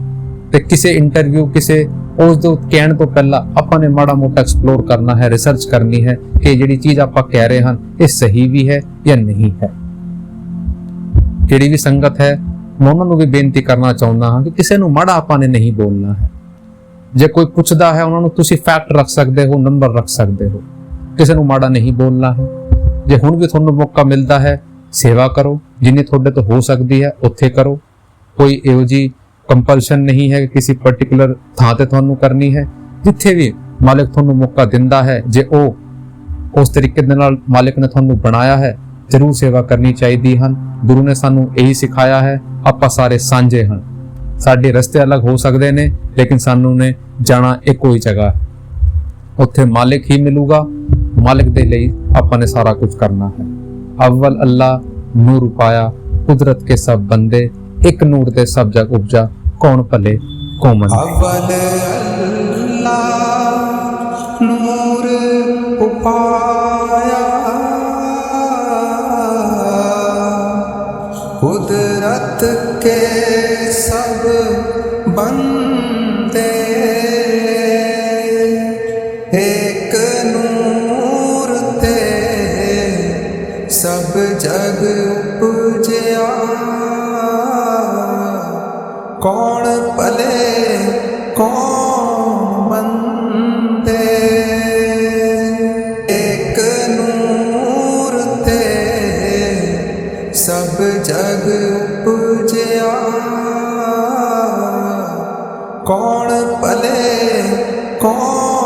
ਤੇ ਕਿਸੇ ਇੰਟਰਵਿਊ, ਕਿਸੇ ਉਸ ਦੇ ਕਹਿਣ ਤੋਂ ਪਹਿਲਾਂ ਆਪਾਂ ਨੇ ਮਾੜਾ ਮੋਟਾ ਐਕਸਪਲੋਰ ਕਰਨਾ ਹੈ, ਰਿਸਰਚ ਕਰਨੀ ਹੈ ਕਿ ਜਿਹੜੀ ਚੀਜ਼ ਆਪਾਂ ਕਹਿ ਰਹੇ ਹਨ ਇਹ ਸਹੀ ਵੀ ਹੈ ਜਾਂ ਨਹੀਂ ਹੈ। ਜਿਹੜੀ ਵੀ ਸੰਗਤ ਹੈ, ਮੈਂ ਉਹਨਾਂ ਨੂੰ ਵੀ ਬੇਨਤੀ ਕਰਨਾ ਚਾਹੁੰਦਾ ਹਾਂ ਕਿ ਕਿਸੇ ਨੂੰ ਮਾੜਾ ਆਪਾਂ ਨੇ ਨਹੀਂ ਬੋਲਣਾ ਹੈ। ਜੇ ਕੋਈ ਪੁੱਛਦਾ ਹੈ, ਉਹਨਾਂ ਨੂੰ ਤੁਸੀਂ ਫੈਕਟ ਰੱਖ ਸਕਦੇ ਹੋ, ਨੰਬਰ ਰੱਖ ਸਕਦੇ ਹੋ, ਕਿਸੇ ਨੂੰ ਮਾੜਾ ਨਹੀਂ ਬੋਲਣਾ ਹੈ। ਜੇ ਹੁਣ ਵੀ ਤੁਹਾਨੂੰ ਮੌਕਾ ਮਿਲਦਾ ਹੈ, ਸੇਵਾ ਕਰੋ, ਜਿੰਨੀ ਤੁਹਾਡੇ ਤੋਂ ਹੋ ਸਕਦੀ ਹੈ ਉੱਥੇ ਕਰੋ। ਕੋਈ ਇਹੋ ਜਿਹੀ ਕੰਪਲਸ਼ਨ ਨਹੀਂ ਹੈ ਕਿ ਕਿਸੇ ਪਾਰਟਿਕੂਲਰ ਥਾਂ ਤੇ ਤੁਹਾਨੂੰ ਕਰਨੀ ਹੈ। ਜਿੱਥੇ ਵੀ ਮਾਲਕ ਤੁਹਾਨੂੰ ਮੌਕਾ ਦਿੰਦਾ ਹੈ, ਜੇ ਉਹ ਉਸ ਤਰੀਕੇ ਦੇ ਨਾਲ ਮਾਲਕ ਨੇ ਤੁਹਾਨੂੰ ਬਣਾਇਆ ਹੈ, ਜ਼ਰੂਰ ਸੇਵਾ ਕਰਨੀ ਚਾਹੀਦੀ ਹਨ। ਗੁਰੂ ਨੇ ਸਾਨੂੰ ਇਹੀ ਸਿਖਾਇਆ ਹੈ। ਆਪਾਂ ਸਾਰੇ ਸਾਂਝੇ ਹਨ, ਸਾਡੇ ਰਸਤੇ ਅਲੱਗ ਹੋ ਸਕਦੇ ਨੇ, ਲੇਕਿਨ ਸਾਨੂੰ ਨੇ ਜਾਣਾ ਇੱਕੋ ਹੀ ਜਗ੍ਹਾ, ਉੱਥੇ ਮਾਲਿਕ ਹੀ ਮਿਲੂਗਾ। ਮਾਲਿਕ ਦੇ ਲਈ ਆਪਾਂ ਨੇ ਸਾਰਾ ਕੁਝ ਕਰਨਾ ਹੈ। ਅਵਲ ਅੱਲਾ ਨੂਰ ਪਾਇਆ, ਕੁਦਰਤ ਕੇ ਸਭ ਬੰਦੇ, ਇੱਕ ਨੂਰ ਦੇ ਸਭ ਜਗ ਉਪਜਾ, ਕੌਣ ਭਲੇ ਕੌਣ ਮੰਦੇ। ਅਵਲ ਅੱਲਾ ਨੂਰ ਉਪਾਇਆ, ਕੁਦਰਤ ਕੇ ਸਭ ਬੰਦੇ, ਇੱਕ ਨੂਰ ਤੇ ਸਭ ਜਗ ਉਪਜਿਆ, ਕੌਣ ਭਲੇ ਕੌਣ ਮੰਦੇ। ਇੱਕ ਨੂਰ ਤੇ ਸਭ ਜਗ ਉਪਜਿਆ, ਕੌਣ ਭਲੇ ਕੌਣ